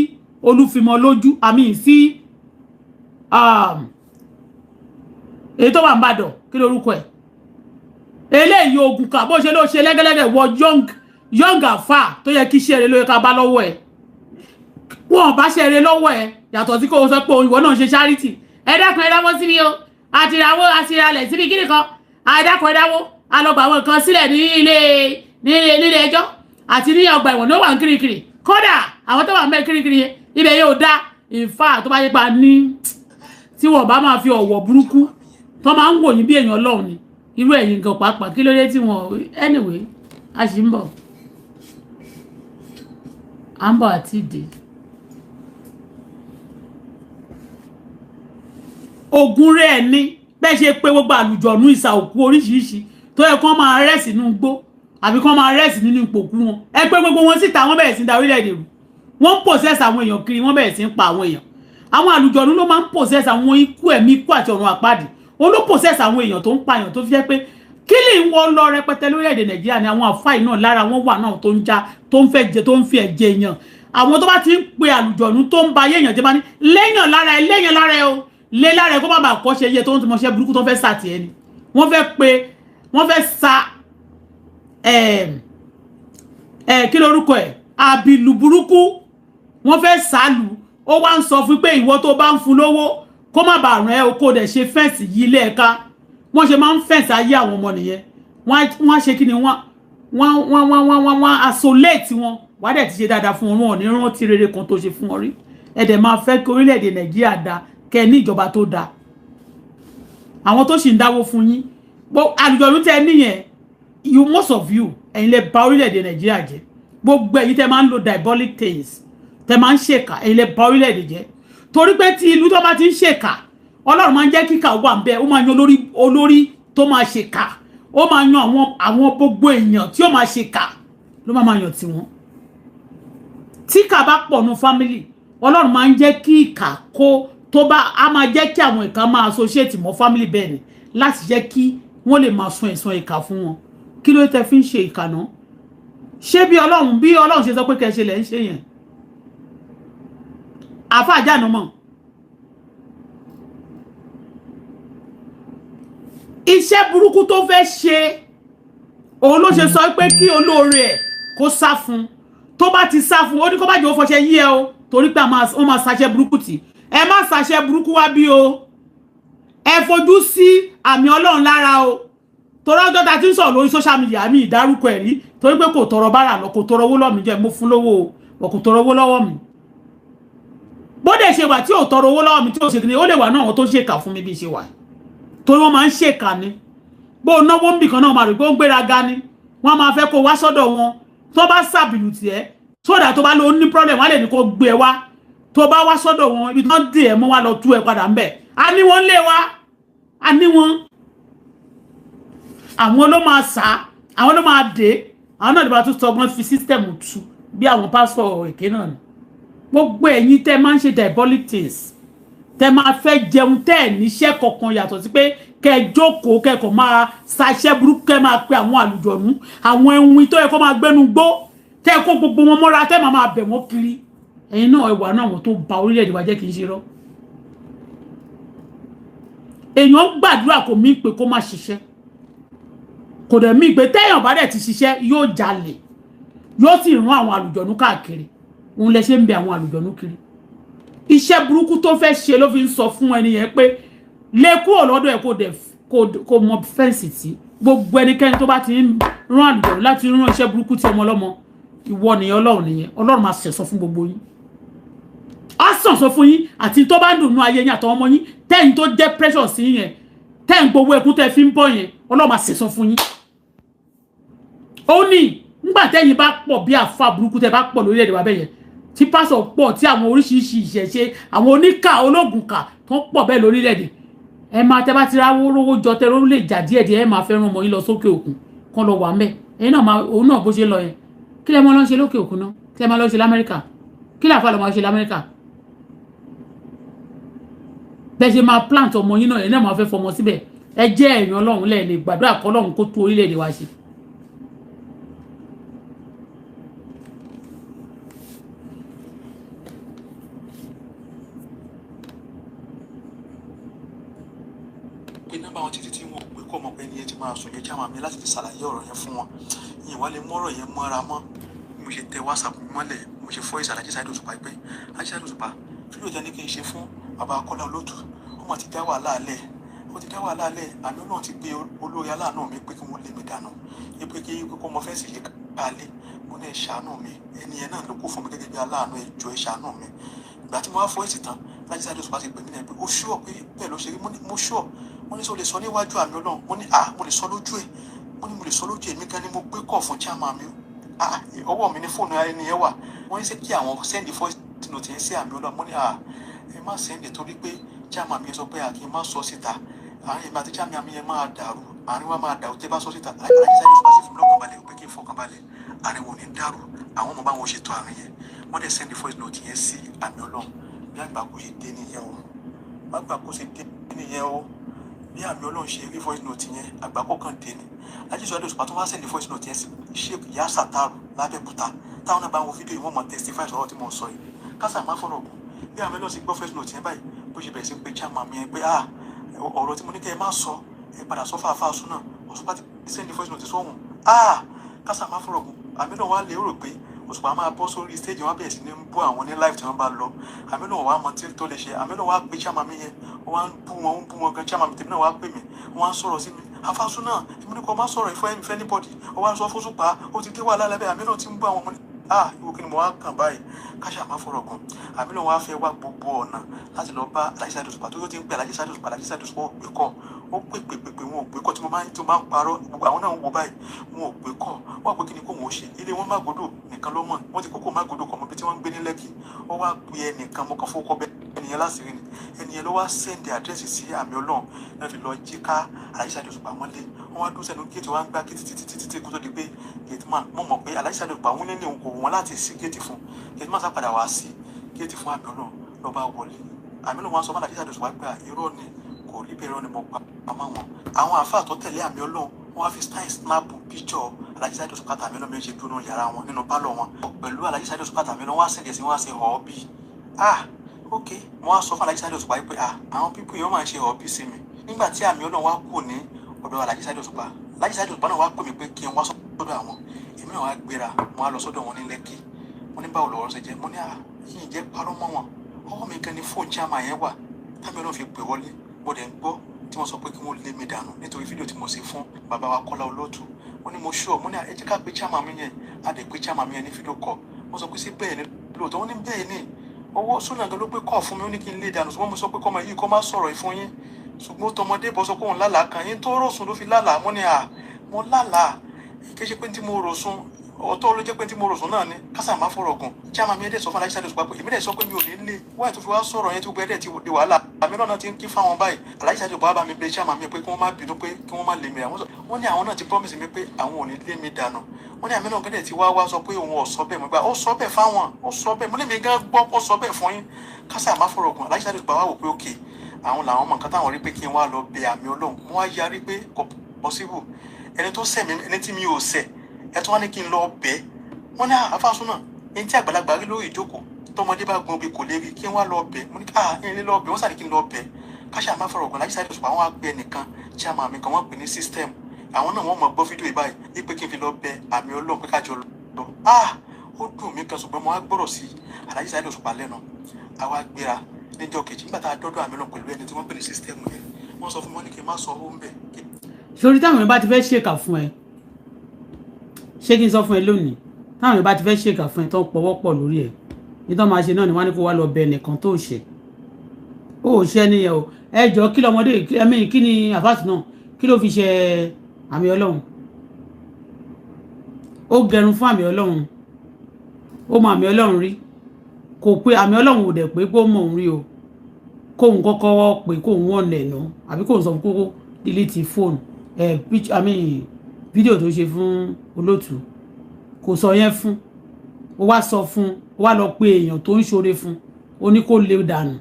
Olúfimọ lójú àmì sí èyí tó wà ń bàdàn kí lórúkọ ẹ̀ eléyìí ogun kà bó ṣe ló ṣe lẹ́gẹ́lẹ́gẹ́ wọ young afa tó yẹ kí ṣeré ló yẹ ká bá lọ́wọ́ ẹ̀ wọ́n bá ṣeré lọ́wọ́ ẹ̀ yàtọ̀ sí kó o sọ pé ìwọ náà ṣe charity ẹ dákun ẹ dáwọ́ síbi o àtìràlẹ̀ síbi kíni kan ẹ dákun ẹ dáwọ́ alọ́gbà àwọn nǹkan sílẹ̀ ní ilé ẹjọ́ àti ní ọgbà ìwọ̀n ló wà ń kirikiri kódà àwọn tó wà ń bẹ kirikiri ibẹ̀ yóò dá ìfà tó bá yẹ pa ní tí wọ́n bá máa fi ọ̀wọ̀ burúkú tó máa ń wò yín bí èèyàn Ọlọ́run ni irú ẹ̀yin gan pàápàá kí ló dé tí wọ́n anyway a sì ń bọ̀ àti ìdè ogun rẹ̀ ní bẹ́ẹ̀ ṣe pé gbogbo àlùjọ̀nú ìsà òkú oríṣiríṣi tó yẹ kán máa rẹ́sì nínú igbó àbí kán máa rẹ́sì nínú ìpòkú wọn ẹ pé gbogbo wọn síta wọ́n bẹ̀rẹ̀ sí da orílẹ̀-èdè rú wọ́n ń pòsẹ́sì àwọn èèyàn kiri wọ́n bẹ̀rẹ̀ sí ń pa àwọn èèyàn àwọn àlùjọ̀nú ló máa ń pòsẹ́sì àwọn ikú ẹ̀mí ikú àti ọ̀run àpáàdì wọn ló pòsẹ́sì àwọn èèyàn tó ń pààyàn tó fi jẹ́ pé kí lè wọ́n lọ rẹpẹtẹ lórílẹ̀-èdè Nàìjíríà ni àwọn àfáì náà lára wọn wà náà tó ń já tó ń fẹ́ jẹ tó ń fi ẹ̀jẹ̀ èèyàn àwọn tó bá ti ń pe àlùjọ̀nú tó ń ba ayé èèyàn jẹ́ bá ní léèyàn lára ẹ o lé lára ẹ kó má bàa kọ́ ṣe iye tó ń ti mọṣẹ́ burúkú tó ń fẹ́ sà tiẹ̀ ni wọ́n fẹ́ sa kí lórúkọ ẹ̀ àbìlù burúkú wọ́n fẹ́ sàlù ó wá ń sọ fún pé ìwọ tó bá ń fún lówó kó má bàa ràn ẹ́ o kó dẹ̀ ṣe fẹ́ǹsì yí ilé ẹ̀ka wọ́n ṣe máa ń fẹ́ǹsì ayé àwọn ọmọ nìyẹn wọ́n ṣe kí ni wọ́n isolate wọn wá dẹ̀ ti ṣe dáadáa fún wọn ò ní rántí rere kan tó ṣe fún wọn rí ẹ̀dẹ̀ máa fẹ́ kí orílẹ̀-èdè Nàìjíríà dá kẹ́ ní ìjọba tó dá àwọn tó sì ń dáwó fún yín àlùjọ̀nú tẹ́ níyẹn most of you ẹ̀yin lè bà orílẹ̀-èdè Nàìjíríà jẹ́ gbogbo ẹ̀yin tẹ́ máa ń lo diabolic things tẹ́ máa ń ṣèkà ẹ̀yin lè bà orílẹ̀-èdè jẹ́ torí pé tí ìlú tó bá ti ń ṣèkà Ọlọ́run máa ń jẹ́ kíkà wà ń bẹ ó máa yan olórí tó máa ṣèkà ó máa yan àwọn gbogbo èèyàn tí ó máa ṣèkà ló máa yan tiwọn tí ìkà bá pọ̀ nù family Ọlọ́run máa ń jẹ́ kí ìkà kó tó bá a máa jẹ́ kí àwọn ìkà máa associate mọ́ family bẹ́ẹ̀ ni láti jẹ́ kí wọ́n lè máa sun ẹ̀san ìkà fún wọn kí ló tẹ́ fi ń ṣe ìkà náà ṣé bí Ọlọ́run ṣe sọ pé kẹ́ ṣe lẹ́ ń ṣe yẹn àfa àjànà mọ̀ iṣẹ́ burúkú tó fẹ́ ṣe òun ló ṣe sọ pé kí olóore ẹ̀ kó sá fún tó bá ti sá fún ó ní kó bá jẹ́ ó fọṣẹ yí ẹ o torí pé ó máa ṣàṣẹ burúkú tì ẹ má ṣàṣẹ burúkú wá bí o ẹ fojú sí àmì Ọlọ́run lára o torí ọjọ́ ta ti ń sọ̀rọ̀ lórí social media mi ìdárúkọ ẹ̀ rí torí pé kò tọrọ bára lọ kò tọrọ owó lọ́wọ́ mi jẹ́ mo fún lówó o kò tọrọ owó lọ́wọ́ mi bó dẹ̀ ṣe wà tí ò tọrọ owó lọ́wọ́ mi tí ò ṣe kìíní ó lè wà náà wọn tó ṣèkà fún mi bí ṣe wà torí wọ́n máa ń ṣèkà ni bó náwó ń bì kan náà máa rí pé ó ń gbéraga ni wọ́n máa fẹ́ kó wá sọ́dọ̀ wọn tó bá sàbìlù tiẹ̀ sódà tó bá lọ ní problem wọ́n lè ní kó gbé ẹ wá tó bá wá sọ́dọ̀ wọn ibi tó ń dè ẹ mọ́ wá lọ tú ẹ padà ń bẹ̀ a ní wọ́n lé wa a ní wọn àwọn ló máa sá àwọn ló máa dé àwọn náà dìbò tó sọgbọ́n fi system tú bí àwọn pásítọ̀ èké náà ni gbogbo ẹ̀yin tẹ́ máa ń ṣe diabolic things tẹ́ máa fẹ́ jẹun tẹ́ níṣẹ́ kankan yàtọ̀ sí pé kẹ́ jókòó kẹ́kọ̀ọ́ máa ṣàṣẹ́ burúkú kẹ́ máa pe àwọn àlùjọ̀nú àwọn ẹ̀wìn tó yẹ kó máa gbẹ́nu gbó tẹ́ kó gbogbo wọn mọ́ra tẹ́ máa bẹ̀ wọ́n kiri ẹ̀yin náà ẹwà náà wọ́n tó ba orílẹ̀-èdè wa jẹ́ kì í ṣe rọ́ èèyàn gbàdúrà kò mí pé kó má ṣiṣẹ́ kò dẹ̀ mí pé téèyàn bá dẹ̀ ti ṣiṣẹ́ yóò jalè yóò sì rán àwọn àlùjọ̀nú káàkiri òun lẹ ṣe ń bẹ àwọn àlùjọ̀nú kiri iṣẹ́ burúkú tó fẹ́ ṣe ló fi ń sọ fún ẹni yẹn pé lè kúrò lọ́dọ̀ ẹ̀ kó mọ fẹ́ǹsì tí gbogbo ẹnikẹ́ni tó bá ti ń rán àlùjọ̀nú láti rán iṣẹ́ burúkú tí ọmọ ọlọ́mọ ìwọ nìyẹn ọlọ́run máa ṣẹ̀sọ fún gbogbo yín á sàn sọ fún yín àti tó bá dùn nú ayé yín àtàwọn ọmọ yín tẹ́yìn tó jẹ́ pressure sí yẹn tẹ́yìn gbogbo ẹkún tẹ́ fi ń bọ̀ yẹn ọlọ́run máa ṣẹ̀sọ fún yín ó ní nígbà tẹ́yìn bá pọ̀ bí àfa burúkú tẹ́ bá pọ̀ lórílẹ̀-èdè wa bẹ́yẹn tí pásọ̀ pọ̀ tí àwọn oríṣiríṣi ìṣẹ̀ṣe àwọn oníkà ológunkà tó ń pọ̀ bẹ́ẹ̀ lórílẹ̀-èdè ẹ máa tẹ́ bá ti ra rówó jọ tẹ́ ló lè jà díẹ̀díẹ̀ ẹ máa fẹ́ràn ọmọ yín lọ sókè òkun kan lọ wà ńbẹ̀ ẹ̀yin náà òun náà bó ṣe lọ yẹn kí lẹ mọ́ lọ ṣe lókè òkun náà kí lẹ máa lọ ṣe l'Amẹ́ríkà kí làfà lọ máa ṣe l'Amẹ́ríkà bẹ́ẹ̀ ṣe máa plant ọmọ yín náà ẹ̀ náà máa fẹ́ fọmọ síbẹ̀ ẹ jẹ́ ẹ̀yàn ọlọ́run lẹ́ẹ̀ lè gbàdúrà kọ́ ọlọ́run kó tú orílẹ̀-èdè wa ṣe. pé nọ́mbà wọn títí tí wọn ò pé kọ́ ọmọ pé ẹni yẹn ti máa sùn yẹn kí àwọn àmì láti fi ṣàlàyé ọ̀rọ̀ yẹn fún wọn ìyẹn wá lè mọ́rọ̀ yẹn mọ́ra mọ́ bí mo ṣe tẹ WhatsApp mi mọ́lẹ̀ mo ṣe fọ́ ìsàlàjì Saheed Òṣùpá pé Saheed Òṣùpá fídíò jẹ́ ní kí n ṣe fún bàbá Kọ́lá Olótù ó mà ti dá wàhálà alẹ́ ó ti dá wàhálà alẹ́ àmì náà ti gbé olórí aláàánú mi pé kí wọ́n lé mi dànù pé kí kókó mo fẹ́ sì yẹ kálẹ̀ mo ní ẹ ṣàánú mi ẹni yẹn náà ló kó fún mi gẹ́gẹ́ bí aláàánú ẹ jọ̀ọ́ ẹ ṣàánú mi ìgbà tí mo wá fọ́ èsì tán láti Saheed Òṣùpá ti pè mí náà pé ó ṣúọ̀ pé bẹ́ẹ̀ ló ṣe rí mo ṣúọ̀ wọ́n ní sọ lè sọ níwájú àmì ọlọ́run mo ní mo lè sọ lójú ẹ̀ mo ní mo lè sọ lójú èmi gan ni mo gbé kọ̀ fún chairman mi ọwọ́ mi ní fóònù ẹni yẹn wà wọ́n ní sẹ́ kí àwọn sẹ́ndì voice note yẹn sí àmì ọlọ́run mo ní ẹ má sẹ́ndì torí pé chairman mi yẹn sọ pé kí n má sọ síta àárín ìgbà tí chairman mi yẹn máa dàrú àárín wa máa dàrú tẹ́ bá sọ síta àti Saheed Òṣùpá sí fún mi lọ́kàn balẹ̀ pé kí n fọkàn balẹ̀ àárín wọn ò ní dàrú àwọn ọmọ báwọn ṣètò àárín yẹn wọ́n dẹ̀ sẹ́ndì voice note yẹn sí àmì ọlọ́run bí àgbà kò ṣe dé nìyẹn o àgbà kò ṣe dé nìyẹn o bí àmì ọlọ́run ṣe rí voice note yẹn àgbákò kan dé ni Saheed Òṣùpá tó wá sẹ́ni voice note yẹn sí Sheikh Ìyá Sàtàrù lábẹ́òkúta táwọn náà bá wọn fídíò yìí wọ́n mọ̀ testify sọ̀rọ̀ tí mo sọ yìí kásà má fọ̀rọ̀ kù bí àmì ọlọ́run ti gbọ́ voice note yẹn báyìí bó ṣe bẹ̀rẹ̀ sí pé chairman mi yẹn pé ọ̀rọ̀ tí mo ní kẹ́ ẹ má sọ ẹ padà sọ fàáfàá sún náà Òṣùpá ti sẹ́ni voice note sọ́hùn kásà má fọ̀rọ̀ kù àmì ọlọ́run wá lérò pé Òṣùpá máa bọ́ sórí stage wọn bẹ̀rẹ̀ sí ní bú àwọn ní live tí wọ́n bá lọ àmì ọlọ́run wá mọ tí tó lè ṣe àmì ọlọ́run wá pé chairman mi yẹn wọ́n á ń bú wọn gan chairman mi tèmi náà wá pè mí wọ́n á sọ̀rọ̀ sí mi àfàsùn náà èmi ní kò má sọ̀rọ̀ ìfẹ́ anybody ó wá sọ fún Òṣùpá ó ti dé wà lálẹ́ àmì náà ti ń bú àwọn ọmọ ní ìwò kí ni mo wá kàn báyìí káṣà má fọ̀rọ̀ kan àmì náà wá fẹ́ wá gbogbo ọ̀nà láti lọ bá Alhaji Saheed Òṣùpá tó yóò ti ń pè Alhaji Saheed Òṣùpá ò gbé kọ́ ó pè wọn ò gbé kọ́ tí mo máa ń parọ́ gbogbo àwọn náà ń wo báyìí wọn ò gbé kọ́ wọ́n pé kí ni kò wọ́n ṣe ilé wọn Mágòdò nìkan ló mọ̀ wọ́n ti kókó Mágòdò kọ̀ mọ́ bí tí wọ́n ń gbé ní Lẹ́kì ó wá pe ẹnìkan mo kàn fowókọ́ bẹ́ẹ̀ ẹnìyẹn láṣìírí ni ẹnìyẹn ló wá sẹ́ndì àdírẹ́sì sí àmì ọlọ́run náà fi lọ jí ká Alhaji Saheed Òṣùpá mọ́lé wọ́n wá dúró sẹ́nu géètì wá ń gbá títí kó tó di pé gateman mo mọ̀ pé Alhaji Saheed Òṣùpá wọn nílé òun kò wọ́n láti sí géètì fún gateman sá padà wá sí géètì fún àmì ọlọ́run ló bá wọlé àmì ọlọ́run wá sọ fún Alhaji Saheed Òṣùpá pé irọ́ ni kò rí bẹ́ẹ̀ irọ́ ni mo pa àmọ́ wọn àwọn àfáà tó tẹ̀lé àmì ọlọ́run wọ́n wá fi snap picture Alhaji Saheed Òṣùpá tàmí ọlọ́run méjì dúró yàrá wọn nínú pálọ̀ wọn pẹ̀lú Alhaji Saheed Òṣùpá tàmí ọlọ́run wá sẹ̀dẹ̀ sí wọn ṣe họ́ọ́bì ok mo wá sọ fún Alhaji Saheed Òṣùpá pé àwọn pípù yìí wọ́n máa ń ṣe họ́ọ́bì sí mi nígbà tí àmì ọlọ́run wá kù ní ọ̀dọ̀ Alhaji Saheed Òṣùpá Alhaji Saheed Òṣùpá náà wá pè mí pé kí n wá sọ́dọ̀ àwọn èmi náà wá gbéra mo wá lọ sọ́dọ̀ wọn ní Lẹ́kì mo ní báwo lọ́wọ́ ṣe jẹ́ mo ní yìí jẹ́ parọ́ mọ́ wọn ọwọ́ mi gan ni fóònù chairman yẹn wà tábìlì náà fi pè wọlé mo dẹ̀ ń gbọ́ tí wọ́n sọ pé kí wọ́n lé mi dànù nítorí fídíò tí mo ṣe fún bàbá wa Kọ́lá Olótù wọ́n ní mo ṣọ́ mo ní ẹ jẹ́ ká pé chairman mi yẹn a dẹ̀ pé chairman mi yẹn ní fídíò kọ̀ wọ́n sọ pé sí bẹ́ẹ̀ ni lóòótọ́ wọ́n ní bẹ́ẹ̀ ni ọwọ́ súnà gan ló gbé kọ́ fún mi ó ní kí n lè dànù ṣùgbọ́n mo sọ pé kọ́mọ yìí kọ́ má sọ̀rọ̀ ìfún yín ṣùgbọ́n tọmọdé bọ́ sọ pé òun lálàá kan yín tó rọ̀sùn ló fi lálàá mo ní mo lálàá kí ṣe pé tí mo rò sùn ọ̀tọ̀ ló jẹ́ pé tí mo rò sùn náà ni kásà má fọ̀rọ̀ gùn chairman mi ẹ̀dẹ̀ sọ fún aláìsàn àdéṣùpá pé èmi dẹ̀ sọ pé mi ò ní lé wáyé tó fi wá sọ̀rọ̀ yẹn tó gbé ẹ̀dẹ̀ ti di wàhálà àmì náà ti ń kí fáwọn báyìí aláìsàn àdéṣùpá bá mi bẹ chairman mi pé kí wọ́n má bínú pé kí wọ́n má lé mi wọ́n ní àwọn náà ti promise mi pé àwọn ò ní lé mi dànù wọ́n ní àmì náà gẹ́dẹ̀ ti wá sọ pé òun ò sọ bẹ́ẹ̀ mo gbà ó sọ bẹ́ẹ̀ fáwọn ó sọ bẹ́ẹ̀ mo lè mi gan gbọ́ ó sọ bẹ́ẹ̀ fún yín kásà má fọ̀rọ̀ gùn aláìsàn àdéṣùpá wá wò pé òkè àwọn làwọn mọ̀ nǹkan táwọn rí pé kí n wá lọ bẹ àmì Ọlọ́run wọ́n á yarí pé kò possible ẹni tó ṣẹ̀ mí ẹni tí mi ò ṣẹ̀ ẹ tún wá ní kí n lọ bẹ́ẹ̀ wọ́n ní àfàsùn náà ẹni tí àgbàlagbà rí lórí ìjókòó tọmọdé bá gun obì kò lè rí kí n wá lọ bẹ̀ mo ní ẹni lọ bẹ̀ wọ́n sàdé kí n lọ bẹ̀ káṣá máa fọ̀rọ̀ ọ̀gbọ̀n láti sáré òṣùpá àwọn àgbẹ̀ nìkan chairman mi kan wọ́n pè ní system àwọn náà wọ́n mọ̀ gbọ́ fídíò ìbáyìí wípé kí n fi lọ bẹ̀ àmì Ọlọ́run pé kájọ lọ ó dùn mí kan ṣùgbọ́n mo wá gbọ́rọ̀ sí Alhaji Saheed Òṣùpá lẹ́nu àwa gbéra níjọ́ kejì nígbà tá a dọ́dọ̀ àmì Ọlọ́run pẹ̀lú ẹni tí wọ́n pè ní system yẹn wọ́n sọ fún mi ní kí n má sọ owó ń bẹ̀. sórí táwọn èèyàn bá ti fẹ́ ṣèkà fún ẹ ṣé kí n sọ fún ẹ lónìí táwọn èèyàn bá ti fẹ́ ṣèkà fún ẹ tó pọwọ́ pọ̀ lórí ẹ nítorí máa ṣe náà ni wọ́n á ní kó wá lọ bẹ ẹnìkan tó ṣe ó ṣe nìyẹn o ẹ jọ kí lọmọdé ẹmí kí ni àfáàsì náà kí ló fi ṣe àmì Ọlọ́run ó gẹrun fún àmì Ọlọ́run ó mọ àmì Ọlọ́run rí kò pé àmì Ọlọ́run ò dẹ̀ pé kó mọ̀ òun rí o kóun kọ́kọ́ pé kóun wọ̀n nẹ̀nà àbí kóun sọ fún kókó delete fóònù fídíò tó ṣe fún olóòtú kò sọ yẹn fún ó wá sọ fún ó wá lọ pé èèyàn tó ń ṣoore fún ó ní kó lè dànù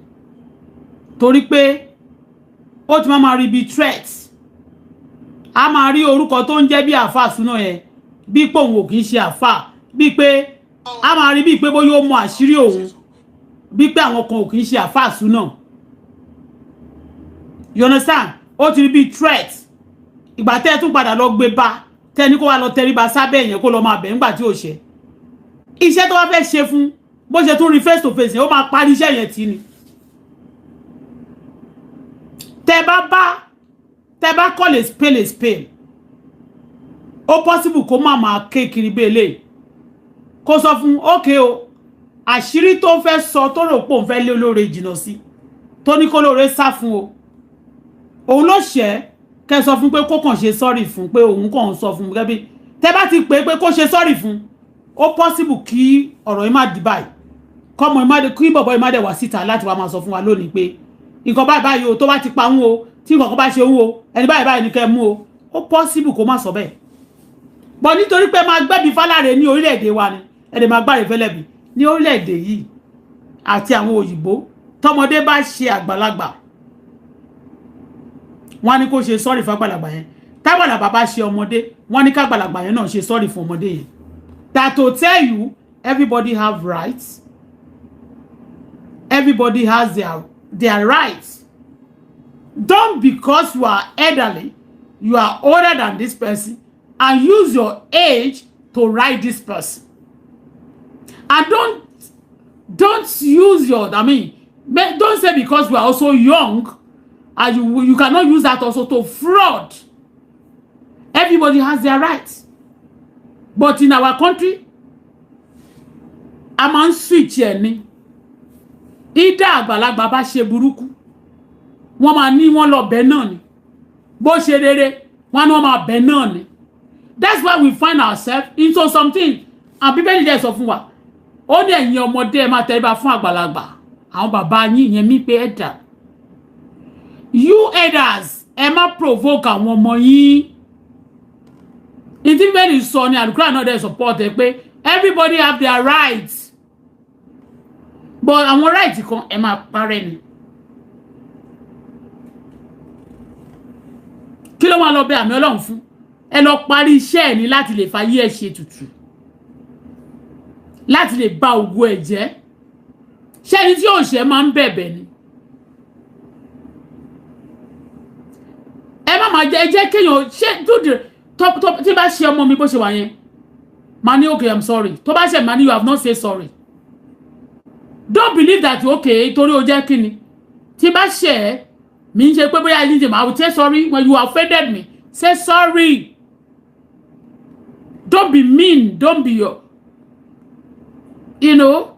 torí pé ó ti máa rí bí threat a máa rí orúkọ tó ń jẹ́ bí àáfàá súná yẹn bí pé òun ò kì í ṣe àáfàá bí pé a máa rí bí pé bóyá ó mọ àṣírí òun bí pé àwọn kan ò kì í ṣe àáfàá súná you understand ó ti rí bí threat ìgbà tẹ́ ẹ tún padà lọ gbé bá tẹ́ni kó wá lọ tẹríba sábẹ́ yẹn kó lọ máa bẹ̀ nígbà tí ò ṣe iṣẹ́ tó wá fẹ́ ṣe fún bó ṣe tún rí face to face yẹn ó máa parí iṣẹ́ yẹn tí ni tẹ́ bá call a spade ó possible kó má máa ké kiri bẹ́ẹ̀lẹ̀ kó sọ fún ókè o àṣírí tó fẹ́ sọ tó rò pé òun fẹ́ lé olóore jìnnà sí tó ní kó lóore sá fún o òun ló ṣẹ́ kẹ́ sọ fún pé kó kàn ṣe sorry fún pé òun kàn sọ fún gẹ́gẹ́ bí tẹ́ bá ti pè pé kó ṣe sorry fún ó possible kí ọ̀rọ̀ yìí má di báyìí kọ́mọ ìmádé kí bọ̀bọ̀ ìmádé wá síta láti wá máa sọ fún wa lónìí pé nǹkan báyìí o tó bá ti pa ń o tí nǹkan kan bá ṣe ń o ẹni báyìí ní kẹ́ mú o ó possible kó má sọ bẹ́ẹ̀ bọ̀ nítorí pé máa gbẹ́bí fáláre ní orílẹ̀-èdè wa ni ẹ̀dẹ̀ máa gbáre fẹ́lẹ́bì ní orílẹ̀-èdè yìí àti àwọn òyìnbó tọmọdé bá ṣe àgbàlagbà wọ́n ní kó ṣe sorry fún àgbàlagbà yẹn tágbàlagbà bá ṣe ọmọdé wọ́n ní kágbàlagbà yẹn náà ṣe sorry fún ọmọdé yẹn that to tell you everybody have rights everybody has their rights don't because you are elderly you are older than this person and use your age to write this person and don't use your don't say because you are also young and you cannot use that also to fraud. Everybody has their rights. But in our country, a máa ń switch ẹ̀ ni. Ìdá àgbàlagbà bá ṣe burúkú. Wọ́n máa ní wọ́n lọ bẹ̀ náà ni. Bó ṣe rere, wọ́n ní wọ́n máa bẹ̀ náà ni. That's why we find ourselves into something. And Bíbélì dẹ̀ sọ fún wa. Ó ní ẹ̀yin ọmọdé ẹ máa tẹríba fún àgbàlagbà. Àwọn bàbá yín ìyẹn mi pé ẹ̀dá. You elders, ẹ má provoke àwọn ọmọ yín. Ìdí Bíbélì sọ ni àdúrà náà dẹ̀ support ẹ pé everybody have their rights. But àwọn rights kan ẹ máa parẹ́ ni. Kí ló máa lọ bẹ àmì Ọlọ́run fún? Ẹ lọ parí iṣẹ́ ẹ̀ ní láti lè fayé ẹ̀ ṣe tutù. Láti lè ba ògo ẹ̀ jẹ́. Ṣé ẹni tí ò ṣe máa ń bẹ̀bẹ̀ ni? Ẹ má máa jẹ́ kéèyàn ṣe tí bá ṣe ọmọ mi bó ṣe wà yẹn. Màá ní okay I'm sorry. Tó bá ṣe màá ní you have not said sorry. Don't believe that okay torí o jẹ́ kíni. Tí bá ṣe ẹ́ mi ń ṣe pé bóyá ẹni jẹ́ I will say sorry when you offended me. Say sorry. Don't be mean. Don't be you know.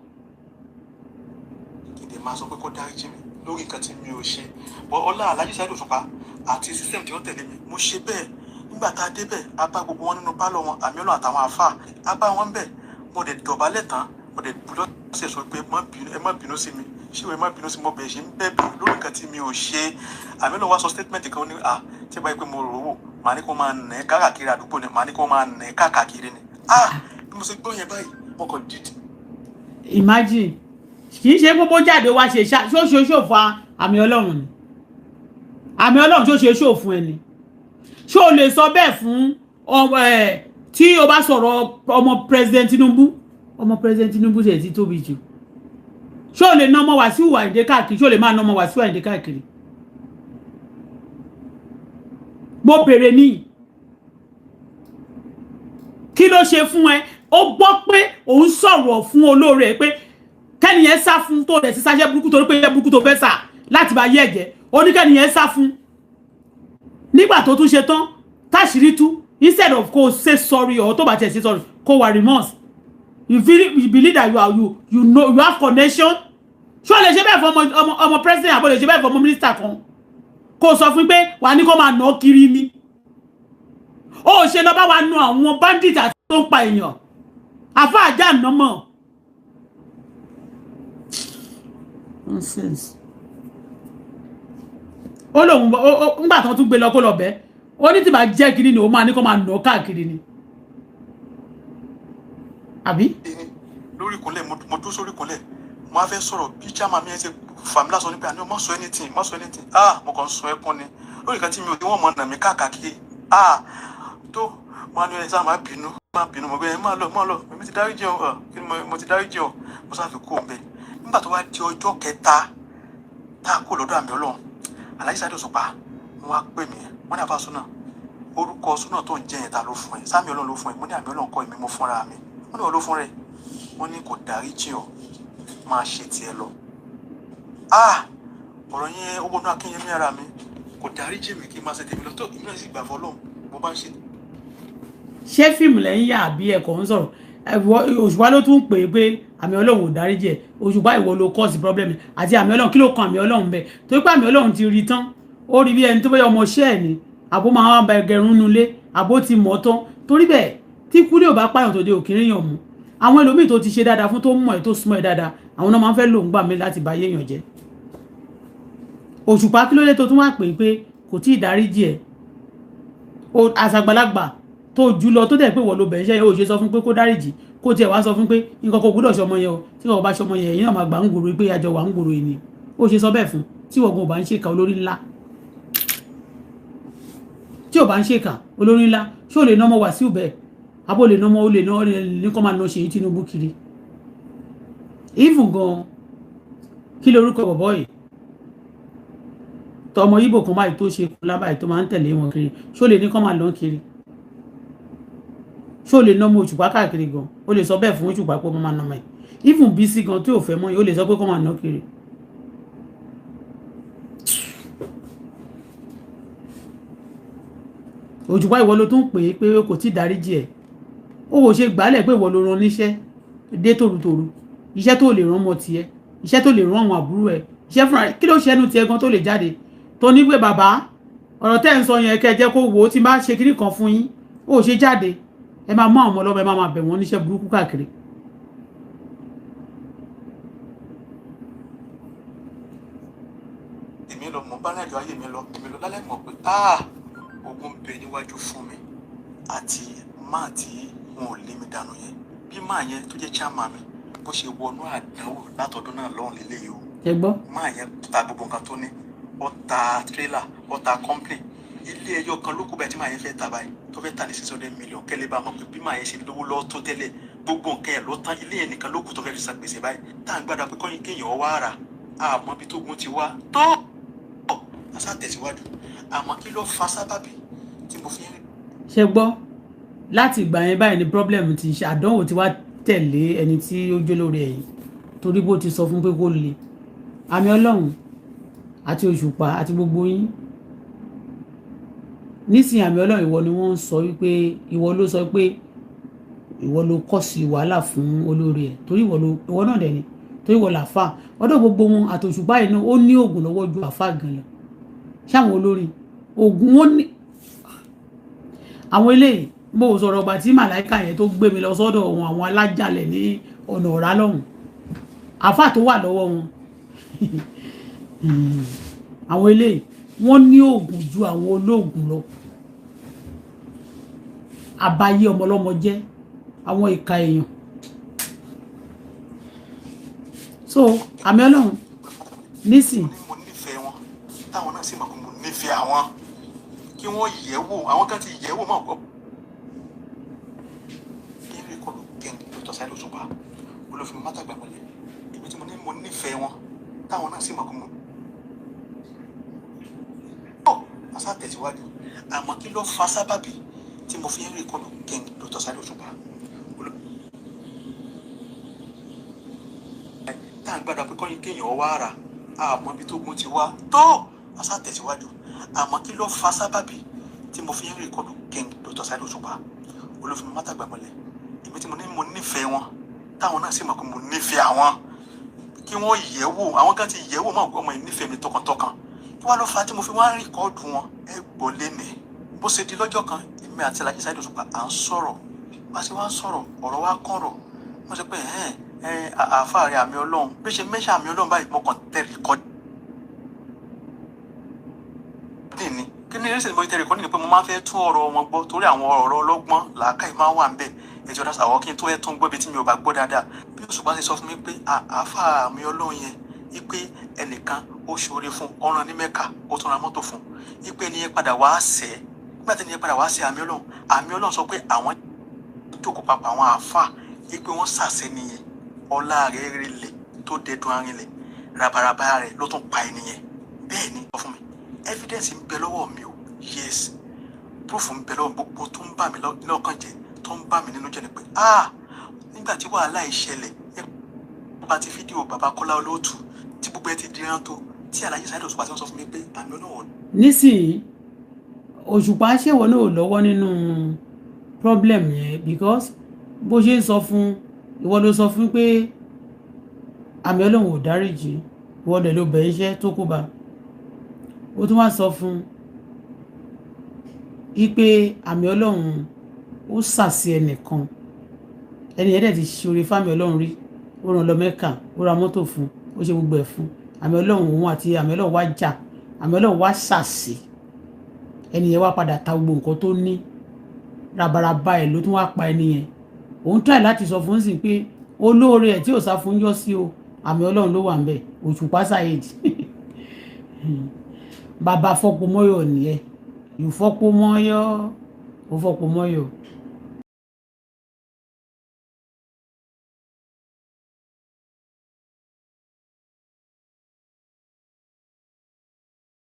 lè máa sọ pé kó dáríjì mi lórí nǹkan tí mi ò ṣe bọ́ ọlá Alhaji Saheed Òṣùpá àti system tí wọ́n tẹ̀lé mi mo ṣe bẹ́ẹ̀ nígbà tá a débẹ̀ a bá gbogbo wọn nínú pálọ̀ wọn àmì Ọlọ́run àtàwọn àáfàá a bá wọn bẹ̀ mo dẹ̀ dọ̀bálẹ̀ tán mo dẹ̀ bùdó ṣe sọ pé ẹ má bínú sí mi ṣé ẹ má bínú sí mo bẹ̀rẹ̀ ṣe ń bẹ̀bẹ̀ lórí nǹkan tí mi ò ṣe àmì Ọlọ́run wá sọ statement kan ní tí báyìí pé mo rò wò màá ní kó máa nà ẹ́ káàkiri àdúgbò ni màá ní kó máa nà ẹ́ káàkiri ni bí mo ṣe gbọ́ yẹn báyìí mo kàn dídì. Imagine kì í ṣe gbogbo jáde wá ṣe ṣòfò àmì Ọlọ́run ni àmì Ọlọ́run tó ṣe ṣòfò ẹni ṣó o lè sọ bẹ́ẹ̀ fún tí o bá sọ̀rọ̀ ọmọ president Tinubu ṣe ti tóbi jù ṣó o lè ná ọmọ Wàsíù Àyìndé káàkiri ṣó o lè máa ná ọmọ Wàsíù Àyìndé káàkiri mo bèrè ní kí ló ṣe fún ẹ ó gbọ́ pé òun sọ̀rọ̀ fún olóore pé kẹ́niyẹn sá fún tó rẹ̀ sí sáṣẹ́ burúkú torí pé iṣẹ́ burúkú tó fẹ́ sà láti bá yé ẹ̀jẹ̀ oníkẹ́niyẹn sá fún nígbà tó tún ṣe tán táṣìírí tú instead of kó say sorry or tó bá tẹ̀ sí sorry kó wà remorse you believe that you know you have connection ṣé o lè ṣe bẹ́ẹ̀ fún ọmọ president àbọ̀ lè ṣe bẹ́ẹ̀ fún ọmọ minister kan kó sọ fún pé wà ní kó máa nà kiri ni ó ṣe lọ bá wa nu àwọn bandit àti tó ń pa èèyàn àfa àjà nàmọ nonsense ó lóun ńgbà tán tún gbé lọ kó lọ bẹ́ẹ̀ ó ní tí bá jẹ́ kiri ni ó máa ní kó máa nà káàkiri ni àbí. lórí ìkúnlẹ̀ mo dúró sórí ìkúnlẹ̀ mo á fẹ́ sọ̀rọ̀ bí chairman mi ẹ ṣe fàmílà sọ nípa àná má sọ anything mo kàn ń sọ ẹkún ni lórí kan tí mi ò tí wọ́n mọ̀ nà mí káàkiri tó mo á ní ẹ sáà má bínú mo gbé ẹ má lọ èmi ti dáríjì ọ kí ni mo ti dáríjì ọ mo sáà fi kú òun bẹ́ẹ̀ nígbà tó wá di ọjọ́ kẹta tá a kó lọ́dọ̀ àmì Ọlọ́run Alhaji Saheed Òṣùpá wọn á pè mí wọn ní àbá súnà orúkọ súnà tó ń jẹ yẹn ta ló fún ẹ sáàmì Ọlọ́run ló fún ẹ mo ní àmì Ọlọ́run kọ́ èmi mo fúnra mi wọn ní wọn ló fún rẹ wọn ní kò dáríjì ọ máa ṣe tiẹ̀ lọ ọ̀rọ̀ yẹn ó wọnú akínyẹmí ara mi kò dáríjì mi kí n máa ṣe tèmi lọ tó ìmúlẹ̀ sì gbà fọlọ́run mo bá ń ṣe. ṣé fíìmù lẹ́yìn yà àbí ẹ̀kọ́ ń sọ̀rọ̀ Òṣùpá ló tún pè é pé àmì Ọlọ́run ò dáríjì ẹ̀ Òṣùpá ìwọ ló cause problem àti àmì Ọlọ́run kí ló kan àmì Ọlọ́run bẹ́ẹ̀ torí pé àmì Ọlọ́run ti rí tán ó rí bí ẹni tó bẹ́ẹ̀ ọmọ ṣẹ́ ẹ̀ ni àbó máa ń ba ẹgẹrun nulẹ̀ àbó ti mọ̀ tán torí bẹ́ẹ̀ tí kúlẹ̀ ò bá pààyàn tó dé òkèrè yàn mú àwọn ẹlòmíì tó ti ṣe dáadáa fún tó mọ̀ ẹ́ tó súnmọ́ ẹ dáadáa àwọn náà máa ń fẹ́ lò ń gbà mí láti bá yéèyàn jẹ́ Òṣùpá kí ló dé tó tún wá pè pé kò tí ì dáríjì ẹ̀ àṣàgbàlagbà tó jù lọ tó dẹ̀ pé wọ́n ló bẹ̀ẹ́ iṣẹ́ yẹn ó ṣe sọ fún pé kó dáríjì kó tiẹ̀ wá sọ fún pé nǹkan kò gbúdọ̀ ṣọmọ yẹn o tí wọ́n bá ṣọmọ yẹn èyí náà máa gbà ń gbòòrò pé àjọ wà ń gbòòrò yìí ni ó ṣe sọ bẹ́ẹ̀ fún tí wọ́n gan ò bá ń ṣèkà olórí ńlá tí ò bá ń ṣèkà olórí ńlá ṣé ò lè nọmọ Wàsíù bẹ́ẹ̀ abó lè nọmọ ó lè ní kọ́ máa nọ ṣèyí Tinubu kiri even gan kí lorúkọ bọ̀bọ̀ yìí tọmọ Ìgbò kan báyìí tó ṣe kú lábàáyé tó máa ń tẹ̀lé wọn kiri ṣó lè ní kọ́ máa lọ kiri ṣó lè nọmọ Òṣùpá káàkiri gan ó lè sọ bẹ́ẹ̀ fún Òṣùpá pé ó máa nọmọ ẹ̀ even Bísí gan tí ò fẹ́ mọ́ yìí ó lè sọ pé kọ́ máa nọ kiri. Òṣùpá ìwọ ló tún pè é pé kò tí ì dáríjì ẹ̀ ó wò ṣe gbálẹ̀ pé ìwọ ló rán níṣẹ́ dé tòrutòru iṣẹ́ tó lè rán ọmọ tiẹ̀ iṣẹ́ tó lè rán àwọn àbúrò ẹ̀ iṣẹ́ fúnra rẹ̀ kí ló ṣe ẹnu tiẹ̀ gan tó lè jáde tó ní pé bàbá ọ̀rọ̀ tẹ́ ń sọ yẹn kẹ́ jẹ́ kó wò ó ti máa ṣe kiri kan fún yín ó ṣe jáde ẹ máa mú àwọn ọmọ ọlọ́mọ ẹ máa bẹ̀ wọ́n níṣẹ́ burúkú káàkiri. èmi lọ mọ bá rìnàjò ayé mi lọ lálẹ́ mọ̀ pé ogun bẹ níwájú fún mi àti máà tí wọn ò lé mi dànù yẹn bí máà yẹn tó jẹ́ chairman mi bó ṣe wọnú àdánwò látọdún náà lọ́rùn lélẹ́yìí o. ẹ gbọ́. máà yẹn ta gbogbo nǹkan tó ní ó ta trailer ó ta complain ilé ẹjọ́ kan ló kó bẹ́ẹ̀ tí máa yẹn fẹ́ ta báyìí tó fẹ́ ta ní 600 million kẹ́lẹ́ bá mọ̀ pé bí máa yẹn ṣe lówó lọ́wọ́ tó tẹ́lẹ̀ gbogbo nǹkan ẹ̀ ló tán ilé yẹn nìkan ló kù tó fẹ́ fi ṣàgbèsè báyìí tá à ń gbàdá pé kọ́yìn kéèyàn wá rà àmọ́ bí tógun ti wá tó àṣà tẹ̀síwájú àmọ́ kí ló fa sábàbí tí mo fi ń rí. ṣe gbọ́ láti ìgbà yẹn báyìí ni problem ti ṣe àdánwò tí wá tẹ̀lé ẹni tí ó jó lórí ẹ̀yìn torí bó ti sọ fún pé kó le àmì Ọlọ́run àti Òṣùpá àti gbogbo yín nísìnyí àmì Ọlọ́run ìwọ ni wọ́n ń sọ wípé ìwọ ló sọ pé ìwọ ló kọ́ sí wàhálà fún olórí ẹ̀ torí ìwọ náà dẹ̀ ni tó ìwọ làfà ọ̀dọ̀ gbogbo wọn àtòṣùpá yìí náà ó ní oògùn lọ́wọ́ ju àfà gan lọ ṣáwọn olórin oògùn wọn ní àwọn eléyìí mo sọ̀rọ̀ ọgbà tí màláìka yẹn tó gbé mi lọ sọ́dọ̀ wọn àwọn alájàlẹ̀ ní ọ̀nà ọ̀rá lọ́hùn àfà tó wà lọ́wọ́ wọn àwọn eléyìí wọ́n ní oògùn ju àwọn olóògùn lọ àbáyé ọmọlọ́mọ jẹ́ àwọn ìka èèyàn so àmì Ọlọ́run nísìn. mo nífẹ̀ẹ́ wọn táwọn náà sì mọ̀ pé mo nífẹ̀ẹ́ àwọn kí wọ́n yẹ̀ wò àwọn kan ti yẹ̀ wò mọ̀ gbọ́. kí n rí kọlu kẹ́ńtì Dr. Saheed Òṣùpá olófin mátàgbà mọ́lẹ̀ ibi tí mo nífẹ̀ẹ́ wọn táwọn náà sì mọ̀ pé mo. ọ̀ àṣà tẹ̀síwájú àmọ́ kí ló fa sábàbí tí mo fi ń rí kọlu kẹ́ńtì Dr. Saheed Òṣùpá. tá à ń gbàdá pé kọ́yìn kéèyàn wá ara àmọ́ ibi tó gun ti wá tó àṣà tẹ̀síwájú àmọ́ kí ló fa sábàbí tí mo fi ń rí kọlu kẹ́ńtì Dr. Saheed Òṣùpá olófin mátàgbà mọ́lẹ̀ èmi tí mo nífẹ̀ẹ́ wọn táwọn náà sì mọ̀ pé mo nífẹ̀ẹ́ àwọn kí wọ́n yẹ̀ wò àwọn kan ti yẹ̀ wò mọ̀ ọmọ yìí nífẹ̀ẹ́ mi tọkàntọkàn kí wọ́n lọ fa tí mo fi wá ń rìkọ́ọ̀dù wọn ẹ gbọ́ lẹ́nì bó ṣe di lọ́jọ́ kan èmi àti Alhaji Saheed Òṣùpá à ń sọ̀rọ̀ bá ṣe wá ń sọ̀rọ̀ ọ̀rọ̀ wa kọ̀rọ̀ wọ́n sọ pé àfáàrí àmì Ọlọ́run bí ṣe mẹ́ṣà àmì Ọlọ́run báyìí mo kàn tẹ̀ rìkọ́ọ̀dù ní kí ni eré sèǹbọ̀ ìtẹ̀rẹ̀ kọ́ ní pé mo máa ń fẹ́ tún ọ̀rọ̀ wọn gbọ́ torí àwọn ọ̀rọ̀ ọlọ́gbọ́n làákàyè máa ń wà ń bẹ̀ ẹjọ́ dáṣà àwọn kí n tó ẹ̀ tún gbọ́ bí tí mi ò bá gbọ́ dáadáa bí Òṣùpá ṣe sọ fún mi pé àáfà àmì Ọlọ́run yẹn wípé ẹnìkan ó ṣoore fún ọ̀ràn ní Mẹ́kà ó tún ra mọ́tò fún wípé ẹni yẹn padà wá sẹ́ nígbà tí ẹni yẹn padà wá sẹ́ àmì Ọlọ́run sọ pé àwọn jókòó papọ̀ àwọn àáfà wípé wọ́n sàṣẹ nìyẹn ọlá rẹ̀ rinlẹ̀ tó dẹdun arinlẹ̀ rabaraba rẹ̀ ló tún pa ẹni yẹn bẹ́ẹ̀ ni sọ fún mi evidence ń bẹ lọ́wọ́ mi o yes proof ń bẹ lọ́wọ́ gbogbo tó ń bà mí lọ́kàn jẹ́ tó ń bà mí nínú jẹ́ ni pé nígbà tí wàhálà ìṣẹ̀lẹ̀ nípa ti fídíò bàbá Kọ́lá Olóòtú tí gbogbo ẹ ti di rántó tí Alhaji Saheed Òṣùpá ti sọ fún mi pé àmì Ọlọ́run. nísìnyí Òṣùpá ṣèwọ náà lọ́wọ́ nínú problem yẹn because bó ṣe ń sọ fún ìwọ ló sọ fún pé àmì Ọlọ́run ò dáríjì ìwọ dẹ̀ ló bẹ̀ iṣẹ́ tó kú bá ó tún wá sọ fún ipe àmì Ọlọ́run ó sàsí ẹnìkan ẹni yẹn dẹ̀ ti ṣoore fáàmì Ọlọ́run rí ó ràn lọ Mẹ́kà ó ra mọ́tò fún ó ṣe gbogbo ẹ̀ fún àmì Ọlọ́run òun àti àmì Ọlọ́run wá jà àmì Ọlọ́run wá sàsí ẹni yẹn wá padà ta gbogbo nǹkan tó ní rabaraba ẹ̀ ló tún wá pa ẹni yẹn òun try láti sọ fún sí pé olóore ẹ̀ tí ò sá fún yọ sí o àmì Ọlọ́run ló wà ń bẹ̀ Òṣùpá Saheed bàbá fọ́pọ̀ mọ́yọ̀ nìyẹn ìfọ́pọ̀ mọ́yọ̀ ó fọ́pọ̀ mọ́yọ̀